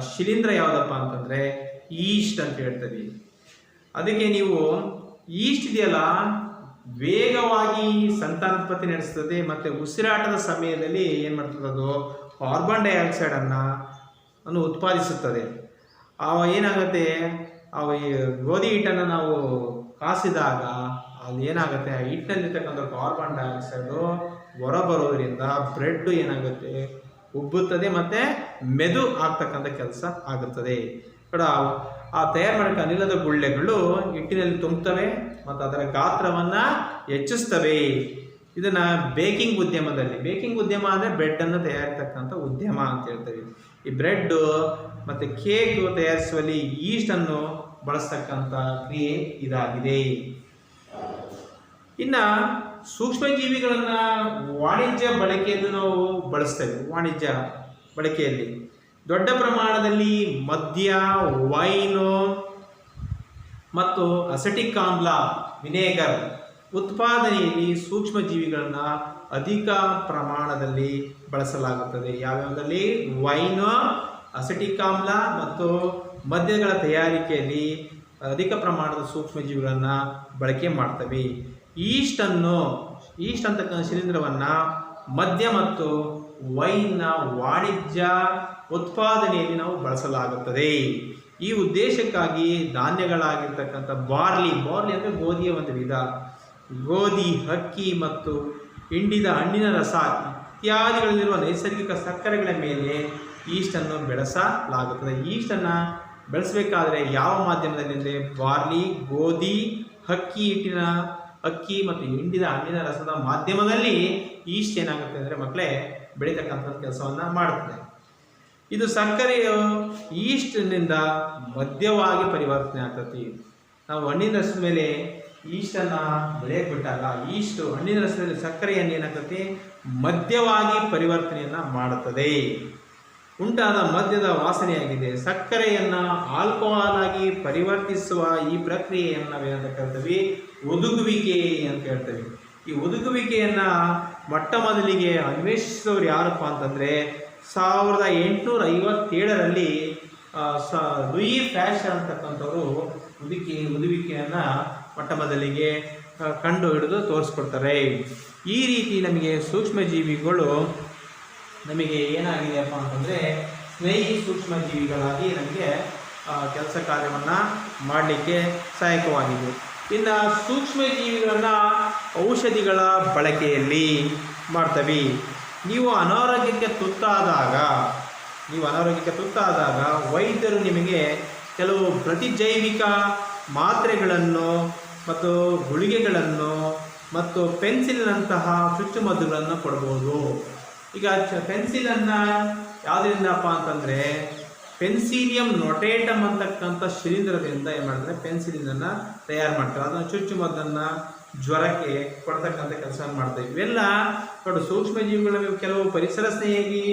[SPEAKER 1] ಶಿಲೀಂಧ್ರ ಯಾವುದಪ್ಪ ಅಂತಂದರೆ ಈಸ್ಟ್ ಅಂತ ಹೇಳ್ತೀವಿ. ಅದಕ್ಕೆ ನೀವು ಈಸ್ಟ್ ಇದೆಯಲ್ಲ, ವೇಗವಾಗಿ ಸಂತಾನೋತ್ಪತ್ತಿ ನಡೆಸ್ತದೆ ಮತ್ತು ಉಸಿರಾಟದ ಸಮಯದಲ್ಲಿ ಏನು ಮಾಡ್ತದೆ, ಅದು ಕಾರ್ಬನ್ ಡೈಆಕ್ಸೈಡನ್ನು ಉತ್ಪಾದಿಸುತ್ತದೆ. ಏನಾಗುತ್ತೆ, ಗೋಧಿ ಹಿಟ್ಟನ್ನು ನಾವು ಕಾಸಿದಾಗ ಅದು ಏನಾಗುತ್ತೆ, ಆ ಹಿಟ್ಟಿನಲ್ಲಿರ್ತಕ್ಕಂಥ ಕಾರ್ಬನ್ ಡೈಆಕ್ಸೈಡು ಹೊರಬರೋದ್ರಿಂದ ಬ್ರೆಡ್ ಏನಾಗುತ್ತೆ, ಉಬ್ಬುತ್ತದೆ ಮತ್ತು ಮೆದು ಆಗ್ತಕ್ಕಂಥ ಕೆಲಸ ಆಗುತ್ತದೆ. ಆ ತಯಾರು ಮಾಡಿದ ಅನಿಲದ ಗುಳ್ಳೆಗಳು ಹಿಟ್ಟಿನಲ್ಲಿ ತುಂಬುತ್ತವೆ ಮತ್ತು ಅದರ ಗಾತ್ರವನ್ನು ಹೆಚ್ಚಿಸ್ತವೆ. ಇದನ್ನು ಬೇಕಿಂಗ್ ಉದ್ಯಮ ಅಂದರೆ ಬ್ರೆಡ್ಡನ್ನು ತಯಾರಿಸ್ತಕ್ಕಂಥ ಉದ್ಯಮ ಅಂತ ಹೇಳ್ತೇವೆ. ಈ ಬ್ರೆಡ್ಡು ಮತ್ತು ಕೇಕ್ ತಯಾರಿಸುವಲ್ಲಿ ಈಸ್ಟನ್ನು ಬಳಸ್ತಕ್ಕಂಥ ಕ್ರಿಯೆ ಇದಾಗಿದೆ. ಇನ್ನು ಸೂಕ್ಷ್ಮಜೀವಿಗಳನ್ನು ವಾಣಿಜ್ಯ ಬಳಕೆಯಲ್ಲಿ ನಾವು ಬಳಸ್ತೇವೆ. ವಾಣಿಜ್ಯ ಬಳಕೆಯಲ್ಲಿ ದೊಡ್ಡ ಪ್ರಮಾಣದಲ್ಲಿ ಮದ್ಯ, ವೈನು ಮತ್ತು ಅಸೆಟಿಕ್ ಆಮ್ಲ, ವಿನೇಗರ್ ಉತ್ಪಾದನೆಯಲ್ಲಿ ಸೂಕ್ಷ್ಮಜೀವಿಗಳನ್ನು ಅಧಿಕ ಪ್ರಮಾಣದಲ್ಲಿ ಬಳಸಲಾಗುತ್ತದೆ. ಯಾವ್ಯಾವುದರಲ್ಲಿ? ವೈನು, ಅಸೆಟಿಕ್ ಆಮ್ಲ ಮತ್ತು ಮದ್ಯಗಳ ತಯಾರಿಕೆಯಲ್ಲಿ ಅಧಿಕ ಪ್ರಮಾಣದ ಸೂಕ್ಷ್ಮಜೀವಿಗಳನ್ನು ಬಳಕೆ ಮಾಡ್ತವೆ. ಈಸ್ಟ್ ಅಂತಕ್ಕಂಥ ಶಿಲೀಂಧ್ರವನ್ನು ಮದ್ಯ ಮತ್ತು ವೈನ್ನ ವಾಣಿಜ್ಯ ಉತ್ಪಾದನೆಯಲ್ಲಿ ನಾವು ಬಳಸಲಾಗುತ್ತದೆ. ಈ ಉದ್ದೇಶಕ್ಕಾಗಿ ಧಾನ್ಯಗಳಾಗಿರ್ತಕ್ಕಂಥ ಬಾರ್ಲಿ ಅಂದರೆ ಗೋಧಿಯ ಒಂದು ವಿಧ, ಗೋಧಿ, ಅಕ್ಕಿ ಮತ್ತು ಹಿಂಡಿದ ಹಣ್ಣಿನ ರಸ ಇತ್ಯಾದಿಗಳಲ್ಲಿರುವ ನೈಸರ್ಗಿಕ ಸಕ್ಕರೆಗಳ ಮೇಲೆ ಈಸ್ಟನ್ನು ಬೆಳೆಸಲಾಗುತ್ತದೆ. ಈಸ್ಟನ್ನು ಬೆಳೆಸಬೇಕಾದ್ರೆ ಯಾವ ಮಾಧ್ಯಮದಲ್ಲಿ? ಬಾರ್ಲಿ, ಗೋಧಿ, ಅಕ್ಕಿ ಮತ್ತು ಹಿಂಡಿದ ಹಣ್ಣಿನ ರಸದ ಮಾಧ್ಯಮದಲ್ಲಿ ಈಸ್ಟ್ ಏನಾಗುತ್ತೆ ಅಂದರೆ ಮಕ್ಕಳೇ ಬೆಳೀತಕ್ಕಂಥ ಕೆಲಸವನ್ನು ಮಾಡುತ್ತದೆ. ಇದು ಸಕ್ಕರೆಯು ಈಸ್ಟ್ನಿಂದ ಮದ್ಯವಾಗಿ ಪರಿವರ್ತನೆ ಆಗ್ತತಿ. ನಾವು ಹಣ್ಣಿನ ರಸದ ಮೇಲೆ ಈಸ್ಟನ್ನು ಬೆಳೆಯಕ್ಕೆ ಬಿಟ್ಟಾಗ ಈಸ್ಟ್ ಹಣ್ಣಿನ ರಸದಲ್ಲಿ ಸಕ್ಕರೆಯನ್ನು ಏನಾಗ್ತತಿ ಮದ್ಯವಾಗಿ ಪರಿವರ್ತನೆಯನ್ನು ಮಾಡುತ್ತದೆ. ಉಂಟಾದ ಮದ್ಯದ ವಾಸನೆಯಾಗಿದೆ. ಸಕ್ಕರೆಯನ್ನು ಆಲ್ಕೋಹಾಲ್ ಆಗಿ ಪರಿವರ್ತಿಸುವ ಈ ಪ್ರಕ್ರಿಯೆಯನ್ನು ನಾವೇನಂತ ಕರಿತೀವಿ? ಒದುಗುವಿಕೆ ಅಂತ ಹೇಳ್ತೀವಿ. ಈ ಒದುಗುವಿಕೆಯನ್ನು ಮೊಟ್ಟ ಮೊದಲಿಗೆ ಅನ್ವೇಷಿಸಿದವರು ಯಾರಪ್ಪ ಅಂತಂದರೆ 1857ರಲ್ಲಿ ಲೂಯಿ ಪ್ಯಾಶ್ಚರ್ ಅಂತಕ್ಕಂಥವರು ಉದುವಿಕೆಯನ್ನು ಮೊಟ್ಟ ಮೊದಲಿಗೆ ಕಂಡು ಹಿಡಿದು ತೋರಿಸ್ಕೊಡ್ತಾರೆ. ಈ ರೀತಿ ನಮಗೆ ಸೂಕ್ಷ್ಮಜೀವಿಗಳು ನಮಗೆ ಏನಾಗಿದೆಯಪ್ಪ ಅಂತಂದರೆ ಸ್ನೇಹಿ ಸೂಕ್ಷ್ಮಜೀವಿಗಳಾಗಿ ನಮಗೆ ಕೆಲಸ ಕಾರ್ಯವನ್ನು ಮಾಡಲಿಕ್ಕೆ ಸಹಾಯಕವಾಗಿದೆ. ಇನ್ನು ಸೂಕ್ಷ್ಮಜೀವಿಗಳನ್ನು ಔಷಧಿಗಳ ಬಳಕೆಯಲ್ಲಿ ಮಾಡ್ತವೆ. ನೀವು ಅನಾರೋಗ್ಯಕ್ಕೆ ತುತ್ತಾದಾಗ ವೈದ್ಯರು ನಿಮಗೆ ಕೆಲವು ಪ್ರತಿಜೈವಿಕ ಮಾತ್ರೆಗಳನ್ನು ಮತ್ತು ಗುಳಿಗೆಗಳನ್ನು ಮತ್ತು ಪೆನ್ಸಿಲ್ನಂತಹ ಚುಚ್ಚುಮದ್ದುಗಳನ್ನು ಕೊಡ್ಬೋದು. ಈಗ ಪೆನ್ಸಿಲನ್ನು ಯಾವುದರಿಂದಪ್ಪ ಅಂತಂದರೆ ಪೆನ್ಸಿಲಿಯಂ ನೊಟೇಟಮ್ ಅಂತಕ್ಕಂಥ ಶಿಲೀಂಧ್ರದಿಂದ ಏನು ಮಾಡ್ತಾರೆ? ಪೆನ್ಸಿಲಿನನ್ನು ತಯಾರು ಮಾಡ್ತಾರೆ. ಅದನ್ನು ಚುಚ್ಚುಮದ್ದನ್ನು ಜ್ವರಕ್ಕೆ ಕೊಡ್ತಕ್ಕಂಥ ಕೆಲಸ ಮಾಡ್ತಾರೆ. ಇವೆಲ್ಲ ನೋಡಿ ಸೂಕ್ಷ್ಮಜೀವಿಗಳು ಕೆಲವು ಪರಿಸರ ಸ್ನೇಹಿ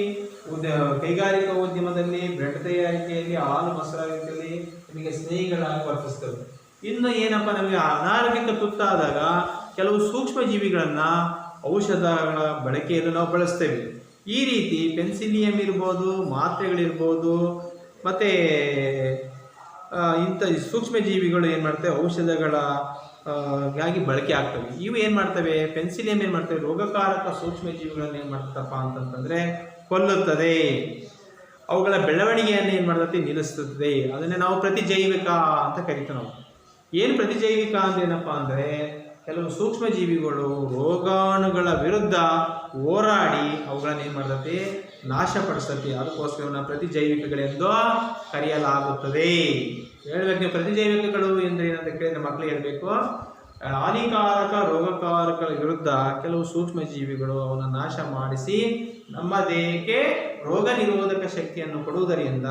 [SPEAKER 1] ಕೈಗಾರಿಕಾ ಉದ್ಯಮದಲ್ಲಿ, ಬ್ರೆಡ್ ತಯಾರಿಕೆಯಲ್ಲಿ, ಹಾಲು ಮೊಸರಾರಿಕೆಯಲ್ಲಿ ನಿಮಗೆ ಸ್ನೇಹಿಗಳಾಗಿ ವರ್ತಿಸ್ತವೆ. ಇನ್ನು ಏನಪ್ಪ, ನಮಗೆ ಅನಾರೋಗ್ಯಕ್ಕೆ ತುತ್ತಾದಾಗ ಕೆಲವು ಸೂಕ್ಷ್ಮಜೀವಿಗಳನ್ನು ಔಷಧಗಳ ಬಳಕೆಯನ್ನು ನಾವು ಬಳಸ್ತೇವೆ. ಈ ರೀತಿ ಪೆನ್ಸಿಲಿಯಂ ಇರ್ಬೋದು, ಮಾತ್ರೆಗಳಿರ್ಬೋದು, ಮತ್ತು ಇಂಥ ಸೂಕ್ಷ್ಮಜೀವಿಗಳು ಏನು ಮಾಡ್ತವೆ? ಔಷಧಗಳ ಗಾಗಿ ಬಳಕೆ ಆಗ್ತವೆ. ಇವು ಏನು ಮಾಡ್ತವೆ? ಪೆನ್ಸಿಲಿಯಂ ಏನು ಮಾಡ್ತವೆ? ರೋಗಕಾರಕ ಸೂಕ್ಷ್ಮಜೀವಿಗಳನ್ನು ಏನು ಮಾಡ್ತಪ್ಪ ಅಂತಂತಂದರೆ ಕೊಲ್ಲುತ್ತದೆ. ಅವುಗಳ ಬೆಳವಣಿಗೆಯನ್ನು ಏನು ಮಾಡ್ತದೆ? ನಿಲ್ಲಿಸ್ತದೆ. ಅದನ್ನೇ ನಾವು ಪ್ರತಿಜೈವಿಕ ಅಂತ ಕರಿತೀವಿ. ನಾವು ಏನು ಪ್ರತಿಜೈವಿಕ ಅಂದೇನಪ್ಪ ಅಂದರೆ ಕೆಲವು ಸೂಕ್ಷ್ಮಜೀವಿಗಳು ರೋಗಾಣುಗಳ ವಿರುದ್ಧ ಹೋರಾಡಿ ಅವುಗಳನ್ನು ಏನು ಮಾಡ್ತದೆ? ನಾಶಪಡಿಸ್ತದೆ. ಅದಕ್ಕೋಸ್ಕರ ನಾವು ಪ್ರತಿಜೈವಿಕಗಳೆಂದು ಕರೆಯಲಾಗುತ್ತದೆ. ಹೇಳ್ಬೇಕು ನೀವು ಪ್ರತಿಜೈವಿಕಗಳು ಎಂದರೆ ಏನಂತ ಕೇಳಿದ್ರೆ ಮಕ್ಕಳಿಗೆ ಹೇಳಬೇಕು, ಹಾನಿಕಾರಕ ರೋಗಕಾರಕಗಳ ವಿರುದ್ಧ ಕೆಲವು ಸೂಕ್ಷ್ಮಜೀವಿಗಳು ಅವನ್ನು ನಾಶ ಮಾಡಿಸಿ ನಮ್ಮ ದೇಹಕ್ಕೆ ರೋಗ ನಿರೋಧಕ ಶಕ್ತಿಯನ್ನು ಕೊಡುವುದರಿಂದ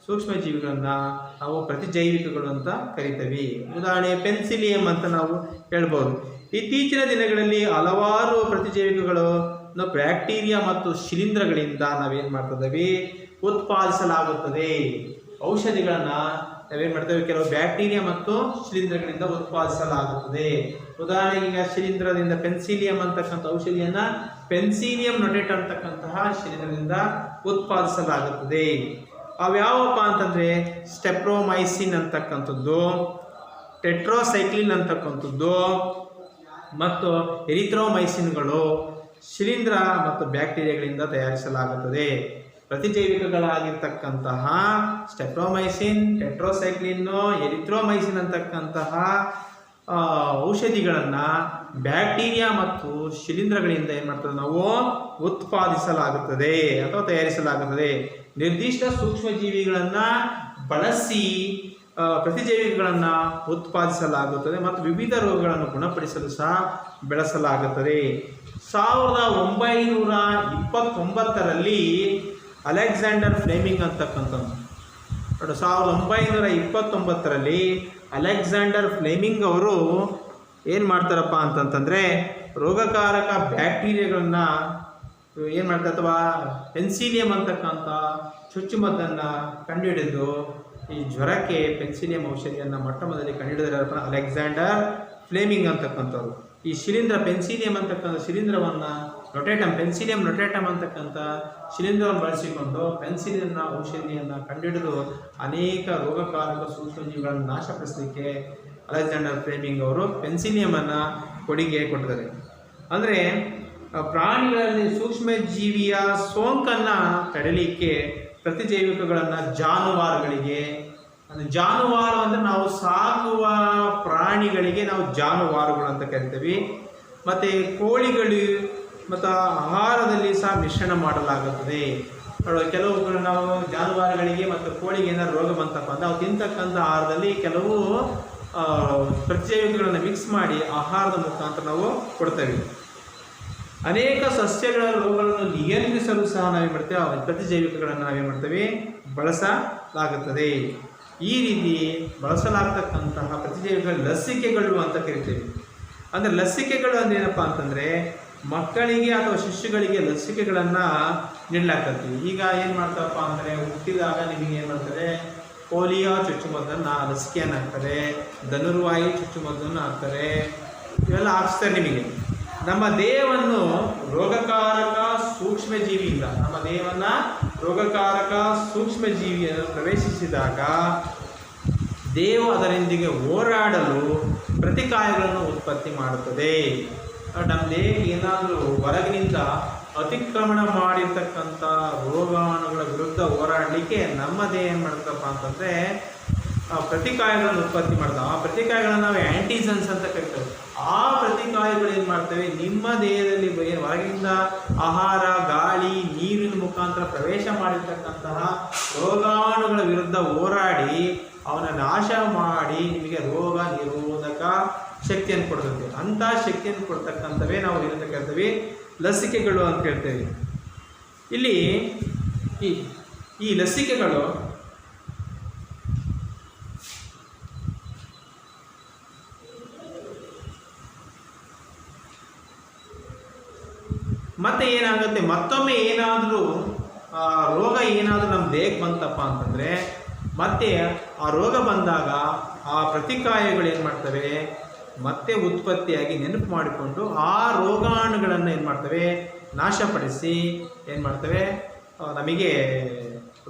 [SPEAKER 1] ಸೂಕ್ಷ್ಮಜೀವಿಗಳನ್ನು ನಾವು ಪ್ರತಿಜೈವಿಕಗಳು ಅಂತ ಕರಿತೀವಿ. ಉದಾಹರಣೆ ಪೆನ್ಸಿಲಿಯಂ ಅಂತ ನಾವು ಹೇಳ್ಬೋದು. ಇತ್ತೀಚಿನ ದಿನಗಳಲ್ಲಿ ಹಲವಾರು ಪ್ರತಿಜೈವಿಕಗಳು ಬ್ಯಾಕ್ಟೀರಿಯಾ ಮತ್ತು ಶಿಲೀಂಧ್ರಗಳಿಂದ ನಾವೇನು ಮಾಡ್ತಿದ್ದೀವಿ? ಉತ್ಪಾದಿಸಲಾಗುತ್ತದೆ. ಔಷಧಿಗಳನ್ನು ನಾವೇನು ಮಾಡ್ತೇವೆ? ಕೆಲವು ಬ್ಯಾಕ್ಟೀರಿಯಾ ಮತ್ತು ಶಿಲೀಂಧ್ರಗಳಿಂದ ಉತ್ಪಾದಿಸಲಾಗುತ್ತದೆ. ಉದಾಹರಣೆಗೆ ಈಗ ಶಿಲೀಂಧ್ರದಿಂದ ಪೆನ್ಸಿಲಿಯಂ ಅಂತಕ್ಕಂಥ ಔಷಧಿಯನ್ನು ಪೆನ್ಸಿಲಿಯಂ ನೊಟೇಟ್ ಅಂತಕ್ಕಂತಹ ಶಿಲೀಂಧ್ರದಿಂದ ಉತ್ಪಾದಿಸಲಾಗುತ್ತದೆ. ಅವ್ಯಾವಪ್ಪ ಅಂತಂದರೆ ಸ್ಟೆಪ್ರೋಮೈಸಿನ್ ಅಂತಕ್ಕಂಥದ್ದು, ಟೆಟ್ರೋಸೈಕ್ಲಿನ್ ಅಂತಕ್ಕಂಥದ್ದು ಮತ್ತು ಎರಿಥ್ರೋಮೈಸಿನ್ಗಳು ಶಿಲೀಂಧ್ರ ಮತ್ತು ಬ್ಯಾಕ್ಟೀರಿಯಾಗಳಿಂದ ತಯಾರಿಸಲಾಗುತ್ತದೆ. ಪ್ರತಿಜೈವಿಕಗಳಾಗಿರ್ತಕ್ಕಂತಹ ಸ್ಟೆಪ್ರೋಮೈಸಿನ್, ಟೆಟ್ರೋಸೈಕ್ಲಿನ್ನು, ಎರಿಥ್ರೋಮೈಸಿನ್ ಅಂತಕ್ಕಂತಹ ಔಷಧಿಗಳನ್ನು ಬ್ಯಾಕ್ಟೀರಿಯಾ ಮತ್ತು ಶಿಲೀಂಧ್ರಗಳಿಂದ ಏನು ಮಾಡ್ತದೆ? ನಾವು ಉತ್ಪಾದಿಸಲಾಗುತ್ತದೆ ಅಥವಾ ತಯಾರಿಸಲಾಗುತ್ತದೆ. ನಿರ್ದಿಷ್ಟ ಸೂಕ್ಷ್ಮಜೀವಿಗಳನ್ನು ಬಳಸಿ ಪ್ರತಿಜೈವಿಕಗಳನ್ನು ಉತ್ಪಾದಿಸಲಾಗುತ್ತದೆ ಮತ್ತು ವಿವಿಧ ರೋಗಗಳನ್ನು ಗುಣಪಡಿಸಲು ಸಹ ಬೆಳೆಸಲಾಗುತ್ತದೆ. 1929ರಲ್ಲಿ ಅಲೆಕ್ಸಾಂಡರ್ ಫ್ಲೆಮಿಂಗ್ ಅಂತಕ್ಕಂಥದ್ದು 1929ರಲ್ಲಿ ಅಲೆಕ್ಸಾಂಡರ್ ಫ್ಲೆಮಿಂಗ್ ಅವರು ಏನು ಮಾಡ್ತಾರಪ್ಪ ಅಂತಂತಂದರೆ ರೋಗಕಾರಕ ಬ್ಯಾಕ್ಟೀರಿಯಾಗಳನ್ನ ಏನು ಮಾಡ್ತಾರೆ? ಅಥವಾ ಪೆನ್ಸಿಲಿಯಂ ಅಂತಕ್ಕಂಥ ಚುಚ್ಚುಮದ್ದನ್ನು ಕಂಡುಹಿಡಿದು ಈ ಜ್ವರಕ್ಕೆ ಪೆನ್ಸಿಲಿಯಂ ಔಷಧಿಯನ್ನು ಮೊಟ್ಟ ಮೊದಲಿಗೆ ಕಂಡುಹಿಡಿದ ಅಲೆಕ್ಸಾಂಡರ್ ಫ್ಲೆಮಿಂಗ್ ಅಂತಕ್ಕಂಥವ್ರು. ಈ ಶಿಲೀಂಧ್ರ ಪೆನ್ಸಿಲಿಯಂ ಅಂತಕ್ಕಂಥ ಶಿಲೀಂಧ್ರವನ್ನು ಪೆನ್ಸಿಲಿಯಂ ನೊಟೇಟಮ್ ಅಂತಕ್ಕಂಥ ಶಿಲೀಂಧ್ರವನ್ನು ಬಳಸಿಕೊಂಡು ಪೆನ್ಸಿಲಿನ್ನ ಔಷಧಿಯನ್ನು ಕಂಡುಹಿಡಿದು ಅನೇಕ ರೋಗಕಾರಕ ಸೂಕ್ಷ್ಮಜೀವಿಗಳನ್ನು ನಾಶಪಡಿಸಲಿಕ್ಕೆ ಅಲೆಕ್ಸಾಂಡರ್ ಫ್ಲೆಮಿಂಗ್ ಅವರು ಪೆನ್ಸಿಲಿಯಮನ್ನು ಕೊಡುಗೆ ಕೊಟ್ಟಿದ್ದಾರೆ. ಅಂದರೆ ಪ್ರಾಣಿಗಳಲ್ಲಿ ಸೂಕ್ಷ್ಮ ಜೀವಿಯ ಸೋಂಕನ್ನು ತಡೆಯಲಿಕ್ಕೆ ಪ್ರತಿಜೈವಿಕಗಳನ್ನು ಜಾನುವಾರುಗಳಿಗೆ, ಜಾನುವಾರು ಅಂದರೆ ನಾವು ಸಾಕುವ ಪ್ರಾಣಿಗಳಿಗೆ ನಾವು ಜಾನುವಾರುಗಳು ಅಂತ ಕರಿತೀವಿ. ಮತ್ತು ಕೋಳಿಗಳು ಮತ್ತು ಆಹಾರದಲ್ಲಿ ಸಹ ಮಿಶ್ರಣ ಮಾಡಲಾಗುತ್ತದೆ. ಕೆಲವು ನಾವು ಜಾನುವಾರುಗಳಿಗೆ ಮತ್ತು ಕೋಳಿಗೆ ಏನಾದ್ರು ರೋಗ ಬಂತಪ್ಪ ಅಂದರೆ ಅವು ತಿಂತಕ್ಕಂಥ ಆಹಾರದಲ್ಲಿ ಕೆಲವು ಪ್ರತಿಜೈವಿಕಗಳನ್ನು ಮಿಕ್ಸ್ ಮಾಡಿ ಆಹಾರದ ಮುಖಾಂತರ ನಾವು ಕೊಡ್ತೇವೆ. ಅನೇಕ ಸಸ್ಯಗಳ ರೋಗಗಳನ್ನು ನಿಯಂತ್ರಿಸಲು ಸಹ ನಾವೇನು ಮಾಡ್ತೇವೆ, ಪ್ರತಿಜೈವಿಕಗಳನ್ನು ನಾವೇನು ಮಾಡ್ತೇವೆ, ಬಳಸಲಾಗುತ್ತದೆ. ಈ ರೀತಿ ಬಳಸಲಾಗ್ತಕ್ಕಂತಹ ಪ್ರತಿಜೈವಿಕ ಲಸಿಕೆಗಳು ಅಂತ ಕರಿತೇವೆ. ಅಂದರೆ ಲಸಿಕೆಗಳು ಅಂದ್ರೆ ಏನಪ್ಪ ಅಂತಂದರೆ ಮಕ್ಕಳಿಗೆ ಅಥವಾ ಶಿಶುಗಳಿಗೆ ಲಸಿಕೆಗಳನ್ನು ನೀಡಲಾಗ್ತದೆ. ಈಗ ಏನು ಮಾಡ್ತಾರಪ್ಪ ಅಂದರೆ ಹುಟ್ಟಿದಾಗ ನಿಮಗೆ ಏನು ಮಾಡ್ತಾರೆ, ಪೋಲಿಯೋ ಚುಚ್ಚುಮದ್ದನ್ನು ಲಸಿಕೆಯನ್ನು ಹಾಕ್ತಾರೆ, ಧನುರ್ವಾಯು ಚುಚ್ಚುಮದ್ದನ್ನು ಹಾಕ್ತಾರೆ, ಇವೆಲ್ಲ ಹಾಕ್ಸ್ತಾರೆ ನಿಮಗೆ. ನಮ್ಮ ದೇಹವನ್ನು ರೋಗಕಾರಕ ಸೂಕ್ಷ್ಮಜೀವಿಯಿಂದ ಸೂಕ್ಷ್ಮಜೀವಿಯನ್ನು ಪ್ರವೇಶಿಸಿದಾಗ ದೇಹ ಅದರೊಂದಿಗೆ ಹೋರಾಡಲು ಪ್ರತಿಕಾಯಗಳನ್ನು ಉತ್ಪತ್ತಿ ಮಾಡುತ್ತದೆ. ನಮ್ಮ ದೇಹಕ್ಕೆ ಏನಾದರೂ ಹೊರಗಿನಿಂದ ಅತಿಕ್ರಮಣ ಮಾಡಿರ್ತಕ್ಕಂಥ ರೋಗಾಣುಗಳ ವಿರುದ್ಧ ಹೋರಾಡಲಿಕ್ಕೆ ನಮ್ಮ ದೇಹ ಏನು ಮಾಡ್ತಪ್ಪ ಅಂತಂದರೆ ಪ್ರತಿಕಾಯಗಳನ್ನು ಉತ್ಪತ್ತಿ ಮಾಡ್ತಾವೆ. ಆ ಪ್ರತಿಕಾಯಗಳನ್ನು ನಾವು ಆ್ಯಂಟಿಜನ್ಸ್ ಅಂತ ಕರಿತೇವೆ. ಆ ಪ್ರತಿಕಾಯಗಳು ಏನು ಮಾಡ್ತವೆ, ನಿಮ್ಮ ದೇಹದಲ್ಲಿ ಹೊರಗಿಂದ ಆಹಾರ, ಗಾಳಿ, ನೀರಿನ ಮುಖಾಂತರ ಪ್ರವೇಶ ಮಾಡಿರ್ತಕ್ಕಂತಹ ರೋಗಾಣುಗಳ ವಿರುದ್ಧ ಹೋರಾಡಿ ಅವನ ನಾಶ ಮಾಡಿ ನಿಮಗೆ ರೋಗ ನಿರೋಧಕ ಶಕ್ತಿಯನ್ನು ಕೊಡ್ತದೆ. ಅಂಥ ಶಕ್ತಿಯನ್ನು ಕೊಡ್ತಕ್ಕಂಥವೇ ನಾವು ಏನಂತ ಕರಿತೀವಿ, ಲಸಿಕೆಗಳು ಅಂತ ಹೇಳ್ತೇವೆ. ಇಲ್ಲಿ ಈ ಲಸಿಕೆಗಳು ಮತ್ತೆ ಏನಾಗುತ್ತೆ, ಮತ್ತೊಮ್ಮೆ ಏನಾದರೂ ರೋಗ ಏನಾದರೂ ನಮ್ಮ ದೇಹಕ್ಕೆ ಬಂತಪ್ಪ ಅಂತಂದರೆ ಮತ್ತೆ ಆ ರೋಗ ಬಂದಾಗ ಆ ಪ್ರತಿಕಾಯಗಳು ಏನು ಮಾಡ್ತವೆ, ಮತ್ತೆ ಉತ್ಪತ್ತಿಯಾಗಿ ನೆನಪು ಮಾಡಿಕೊಂಡು ಆ ರೋಗಾಣುಗಳನ್ನು ಏನು ಮಾಡ್ತವೆ, ನಾಶಪಡಿಸಿ ಏನು ಮಾಡ್ತವೆ, ನಮಗೆ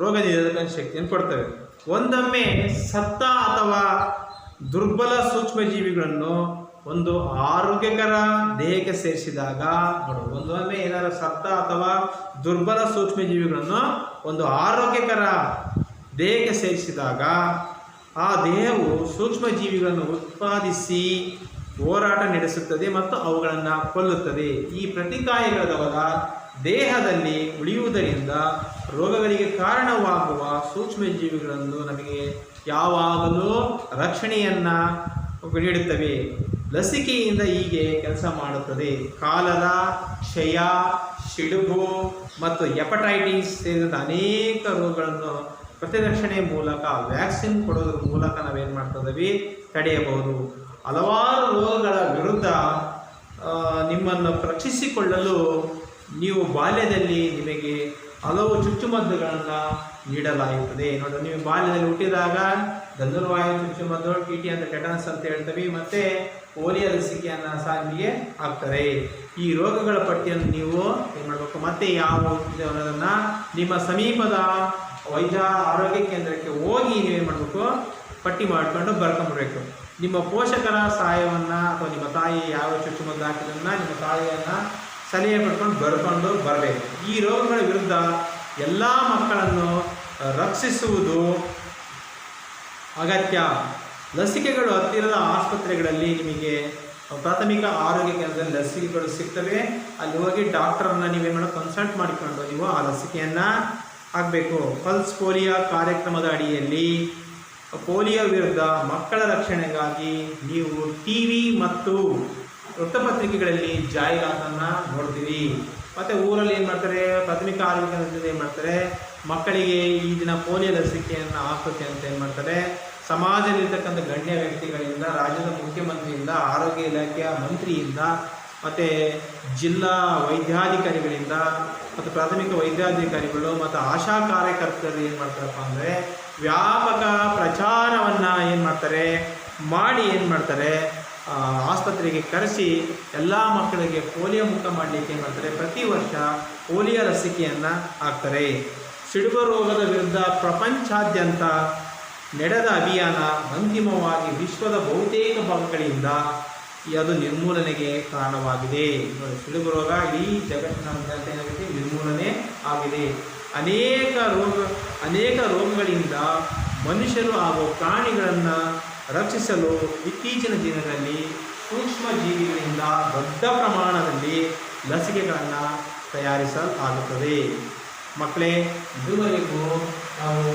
[SPEAKER 1] ರೋಗ ನಿರೋಧಕ ಶಕ್ತಿಯನ್ನು ಕೊಡ್ತವೆ. ಒಂದೊಮ್ಮೆ ಸತ್ತ ಅಥವಾ ದುರ್ಬಲ ಸೂಕ್ಷ್ಮಜೀವಿಗಳನ್ನು ಒಂದು ಆರೋಗ್ಯಕರ ದೇಹಕ್ಕೆ ಸೇರಿಸಿದಾಗ ಒಂದೊಮ್ಮೆ ಏನಾದರೂ ಸತ್ತ ಅಥವಾ ದುರ್ಬಲ ಸೂಕ್ಷ್ಮಜೀವಿಗಳನ್ನು ಒಂದು ಆರೋಗ್ಯಕರ ದೇಹಕ್ಕೆ ಸೇರಿಸಿದಾಗ ಆ ದೇಹವು ಸೂಕ್ಷ್ಮಜೀವಿಗಳನ್ನು ಉತ್ಪಾದಿಸಿ ಹೋರಾಟ ನಡೆಸುತ್ತದೆ ಮತ್ತು ಅವುಗಳನ್ನು ಕೊಲ್ಲುತ್ತದೆ. ಈ ಪ್ರತಿಕಾಯಗಳವರ ದೇಹದಲ್ಲಿ ಉಳಿಯುವುದರಿಂದ ರೋಗಗಳಿಗೆ ಕಾರಣವಾಗುವ ಸೂಕ್ಷ್ಮಜೀವಿಗಳನ್ನು ನಮಗೆ ಯಾವಾಗಲೂ ರಕ್ಷಣೆಯನ್ನು ನೀಡುತ್ತವೆ. ಲಸಿಕೆಯಿಂದ ಹೀಗೆ ಕೆಲಸ ಮಾಡುತ್ತದೆ. ಕಾಲರ, ಕ್ಷಯ, ಸಿಡುಬು ಮತ್ತು ಹೆಪಟೈಟಿಸ್ ಸೇರಿದಂಥ ಅನೇಕ ರೋಗಗಳನ್ನು ಪ್ರತಿರಕ್ಷಣೆ ಮೂಲಕ ವ್ಯಾಕ್ಸಿನ್ ಕೊಡೋದ್ರ ಮೂಲಕ ನಾವೇನು ಮಾಡ್ತಿದ್ದೀವಿ, ತಡೆಯಬಹುದು. ಹಲವಾರು ರೋಗಗಳ ವಿರುದ್ಧ ನಿಮ್ಮನ್ನು ರಕ್ಷಿಸಿಕೊಳ್ಳಲು ನೀವು ಬಾಲ್ಯದಲ್ಲಿ ನಿಮಗೆ ಹಲವು ಚುಚ್ಚುಮದ್ದುಗಳನ್ನು ನೀಡಲಾಗುತ್ತದೆ. ನೋಡಿ, ನೀವು ಬಾಲ್ಯದಲ್ಲಿ ಹುಟ್ಟಿದಾಗ ಧನುರ್ವಾಯು ಚುಚ್ಚುಮದ್ದು, TT ಅಂತ ಟೆಟನಸ್ ಅಂತ ಹೇಳ್ತೀವಿ, ಮತ್ತು ಪೋಲಿಯೋ ಲಸಿಕೆಯನ್ನು ಸಹ ನಿಮಗೆ ಹಾಕ್ತಾರೆ. ಈ ರೋಗಗಳ ಪಟ್ಟಿಯನ್ನು ನೀವು ಏನು ಮಾಡಬೇಕು, ಮತ್ತೆ ಯಾವ ಅನ್ನೋದನ್ನು ನಿಮ್ಮ ಸಮೀಪದ ವೈದ್ಯ ಆರೋಗ್ಯ ಕೇಂದ್ರಕ್ಕೆ ಹೋಗಿ ನೀವೇನು ಮಾಡಬೇಕು, ಪಟ್ಟಿ ಮಾಡಿಕೊಂಡು ಬರ್ಕೊಂಡ್ಬಿಡ್ಬೇಕು. ನಿಮ್ಮ ಪೋಷಕರ ಸಹಾಯವನ್ನು ಅಥವಾ ನಿಮ್ಮ ತಾಯಿ ಯಾವ ಚುಚ್ಚುಮದ್ದು ಹಾಕಿದ್ದನ್ನು ನಿಮ್ಮ ತಾಯಿಯನ್ನು ಸಲಹೆ ಪಡ್ಕೊಂಡು ಬರ್ಕೊಂಡು ಬರಬೇಕು. ಈ ರೋಗಗಳ ವಿರುದ್ಧ ಎಲ್ಲ ಮಕ್ಕಳನ್ನು ರಕ್ಷಿಸುವುದು ಅಗತ್ಯ. ಲಸಿಕೆಗಳು ಹತ್ತಿರದ ಆಸ್ಪತ್ರೆಗಳಲ್ಲಿ ನಿಮಗೆ ಪ್ರಾಥಮಿಕ ಆರೋಗ್ಯ ಕೇಂದ್ರದಲ್ಲಿ ಲಸಿಕೆಗಳು ಸಿಗ್ತವೆ. ಅಲ್ಲಿ ಹೋಗಿ ಡಾಕ್ಟರನ್ನು ನೀವೇನು ಮಾಡೋ ಕನ್ಸಲ್ಟ್ ಮಾಡಿಕೊಂಡು ನೀವು ಆ ಲಸಿಕೆಯನ್ನು ಹಾಕಬೇಕು. ಪಲ್ಸ್ ಪೋಲಿಯೋ ಕಾರ್ಯಕ್ರಮದ ಅಡಿಯಲ್ಲಿ ಪೋಲಿಯೋ ವಿರುದ್ಧ ಮಕ್ಕಳ ರಕ್ಷಣೆಗಾಗಿ ನೀವು TV ಮತ್ತು ವೃತ್ತಪತ್ರಿಕೆಗಳಲ್ಲಿ ಜಾಹೀರಾತನ್ನು ನೋಡ್ತೀವಿ. ಮತ್ತು ಊರಲ್ಲಿ ಏನು ಮಾಡ್ತಾರೆ, ಪ್ರಾಥಮಿಕ ಆರೋಗ್ಯ ಕೇಂದ್ರದಲ್ಲಿ ಏನು ಮಾಡ್ತಾರೆ, ಮಕ್ಕಳಿಗೆ ಈ ದಿನ ಪೋಲಿಯೋ ಲಸಿಕೆಯನ್ನು ಹಾಕುತ್ತೆ ಅಂತ ಏನು ಮಾಡ್ತಾರೆ, ಸಮಾಜದಲ್ಲಿರ್ತಕ್ಕಂಥ ಗಣ್ಯ ವ್ಯಕ್ತಿಗಳಿಂದ, ರಾಜ್ಯದ ಮುಖ್ಯಮಂತ್ರಿಯಿಂದ, ಆರೋಗ್ಯ ಇಲಾಖೆಯ ಮಂತ್ರಿಯಿಂದ, ಮತ್ತು ಜಿಲ್ಲಾ ವೈದ್ಯಾಧಿಕಾರಿಗಳಿಂದ ಮತ್ತು ಪ್ರಾಥಮಿಕ ವೈದ್ಯಾಧಿಕಾರಿಗಳು ಮತ್ತು ಆಶಾ ಕಾರ್ಯಕರ್ತರು ಏನು ಮಾಡ್ತಾರಪ್ಪ ಅಂದರೆ ವ್ಯಾಪಕ ಪ್ರಚಾರವನ್ನು ಏನು ಮಾಡ್ತಾರೆ ಮಾಡಿ ಏನು ಮಾಡ್ತಾರೆ, ಆಸ್ಪತ್ರೆಗೆ ಕರೆಸಿ ಎಲ್ಲ ಮಕ್ಕಳಿಗೆ ಪೋಲಿಯೋ ಮುಕ್ತ ಮಾಡಲಿಕ್ಕೆ ಏನು ಮಾಡ್ತಾರೆ, ಪ್ರತಿ ವರ್ಷ ಪೋಲಿಯೋ ಲಸಿಕೆಯನ್ನು ಹಾಕ್ತಾರೆ. ಸಿಡುಬು ರೋಗದ ವಿರುದ್ಧ ಪ್ರಪಂಚಾದ್ಯಂತ ನಡೆದ ಅಭಿಯಾನ ಅಂತಿಮವಾಗಿ ವಿಶ್ವದ ಬಹುತೇಕ ಭಾಗಗಳಿಂದ ಅದು ನಿರ್ಮೂಲನೆಗೆ ಕಾರಣವಾಗಿದೆ. ನೋಡಿ, ಸಿಡುಬು ರೋಗ ಇಡೀ ಜಗತ್ತಿನಾದ್ಯಂತ ಏನಾಗಿದೆ, ನಿರ್ಮೂಲನೆ ಆಗಿದೆ. ಅನೇಕ ರೋಗಗಳಿಂದ ಮನುಷ್ಯರು ಹಾಗೂ ಪ್ರಾಣಿಗಳನ್ನು ರಕ್ಷಿಸಲು ಇತ್ತೀಚಿನ ದಿನಗಳಲ್ಲಿ ಸೂಕ್ಷ್ಮ ಜೀವಿಗಳಿಂದ ದೊಡ್ಡ ಪ್ರಮಾಣದಲ್ಲಿ ಲಸಿಕೆಗಳನ್ನು ತಯಾರಿಸಲಾಗುತ್ತದೆ. ಮಕ್ಕಳೇ, ಇದುವರೆಗೂ ನಾವು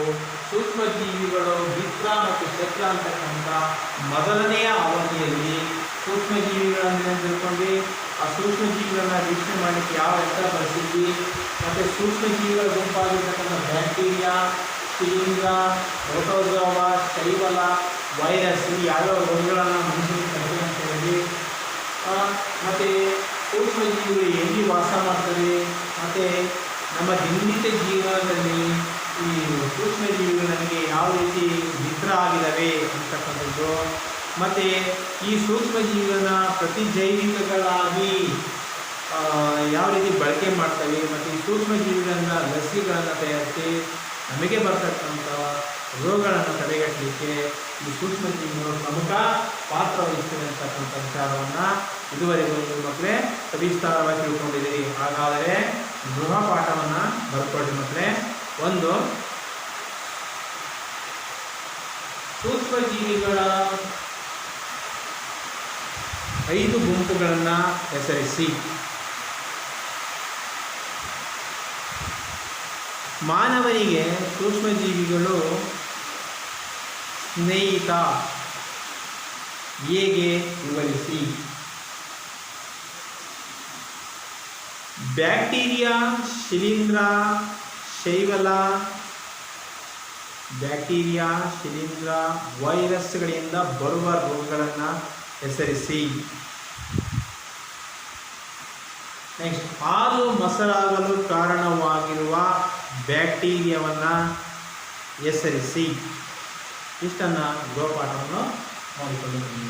[SPEAKER 1] ಸೂಕ್ಷ್ಮ ಜೀವಿಗಳು ಮಿತ್ರ ಮತ್ತು ಶತ್ರು ಅಂತಕ್ಕಂಥ ಮೊದಲನೆಯ ಅವಧಿಯಲ್ಲಿ ಸೂಕ್ಷ್ಮ ಜೀವಿಗಳನ್ನು ತಿಳ್ಕೊಂಡು ಆ ಸೂಕ್ಷ್ಮ ಜೀವಿಗಳನ್ನ ವೀಕ್ಷಣೆ ಮಾಡಲಿಕ್ಕೆ ಯಾವ ಯಂತ್ರ ಬಳಸಿದ್ವಿ, ಮತ್ತು ಸೂಕ್ಷ್ಮ ಜೀವಿಗಳ ಗುಂಪಾಗಿರ್ತಕ್ಕಂಥ ಬ್ಯಾಕ್ಟೀರಿಯಾ, ಶಿಲೀಂಧ್ರ, ಪ್ರೋಟೋಜೋವಾ, ಶೈವಲ, ವೈರಸ್ ಈ ಯಾವ್ಯಾವ ರೋಗಗಳನ್ನು ಮನುಷ್ಯನಿಗೆ ತಡೆಯುತ್ತೆ ಅಂತ ಹೇಳಿ, ಮತ್ತು ಸೂಕ್ಷ್ಮ ಜೀವಿಗಳು ಎಲ್ಲಿ ವಾಸ ಮಾಡ್ತವೆ, ಮತ್ತು ನಮ್ಮ ದಿನನಿತ್ಯ ಜೀವನದಲ್ಲಿ ಈ ಸೂಕ್ಷ್ಮ ಜೀವಿಗಳು ನಮಗೆ ಯಾವ ರೀತಿ ಮಿತ್ರ ಆಗಿದ್ದಾವೆ ಅಂತಕ್ಕಂಥದ್ದು, ಮತ್ತು ಈ ಸೂಕ್ಷ್ಮ ಜೀವಿಗಳನ್ನ ಪ್ರತಿಜೈವಿಕಗಳಾಗಿ ಯಾವ ರೀತಿ ಬಳಕೆ ಮಾಡ್ತವೆ, ಮತ್ತು ಈ ಸೂಕ್ಷ್ಮ ಜೀವಿಗಳಿಂದ ಲಸಿಕೆಗಳನ್ನು ತಯಾರಿಸಿ ನಮಗೆ ಬರ್ತಕ್ಕಂಥ ರೋಗಗಳನ್ನು ತಡೆಗಟ್ಟಲಿಕ್ಕೆ ಈ ಸೂಕ್ಷ್ಮ ಜೀವಿಗಳು ಪ್ರಮುಖ ಪಾತ್ರ ವಹಿಸ್ತವೆ ಅಂತಕ್ಕಂಥ ವಿಚಾರವನ್ನು ಇದುವರೆಗೂ ನೀವು ಮಕ್ಕಳೇ ಸವಿಸ್ತಾರವಾಗಿ ತಿಳ್ಕೊಂಡಿದ್ದೀರಿ. ಹಾಗಾದರೆ ಗೃಹ ಪಾಠವನ್ನು ಬರ್ಕೊಳ್ಳಿ ಮಕ್ಕಳೇ. ಒಂದು, ಸೂಕ್ಷ್ಮ ಜೀವಿಗಳ 5 ಗುಂಪುಗಳನ್ನು ಹೆಸರಿಸಿ. ಮಾನವನಿಗೆ ಸೂಕ್ಷ್ಮಜೀವಿಗಳು ಸ್ನೇಹಿತ ಹೇಗೆ ವಿವರಿಸಿ. ಬ್ಯಾಕ್ಟೀರಿಯಾ, ಶಿಲೀಂಧ್ರ, ಶೈವಲ, ವೈರಸ್ಗಳಿಂದ ಬರುವ ರೋಗಗಳನ್ನು ಹೆಸರಿಸಿ. ನೆಕ್ಸ್ಟ್, ಹಾಲು ಮೊಸರಾಗಲು ಕಾರಣವಾಗಿರುವ ಬ್ಯಾಕ್ಟೀರಿಯಾವನ್ನು ಹೆಸರಿಸಿ. ಇಷ್ಟನ್ನು ಗೃಹಪಾಠವನ್ನು ಮಾಡಿಕೊಳ್ಳುತ್ತೀನಿ.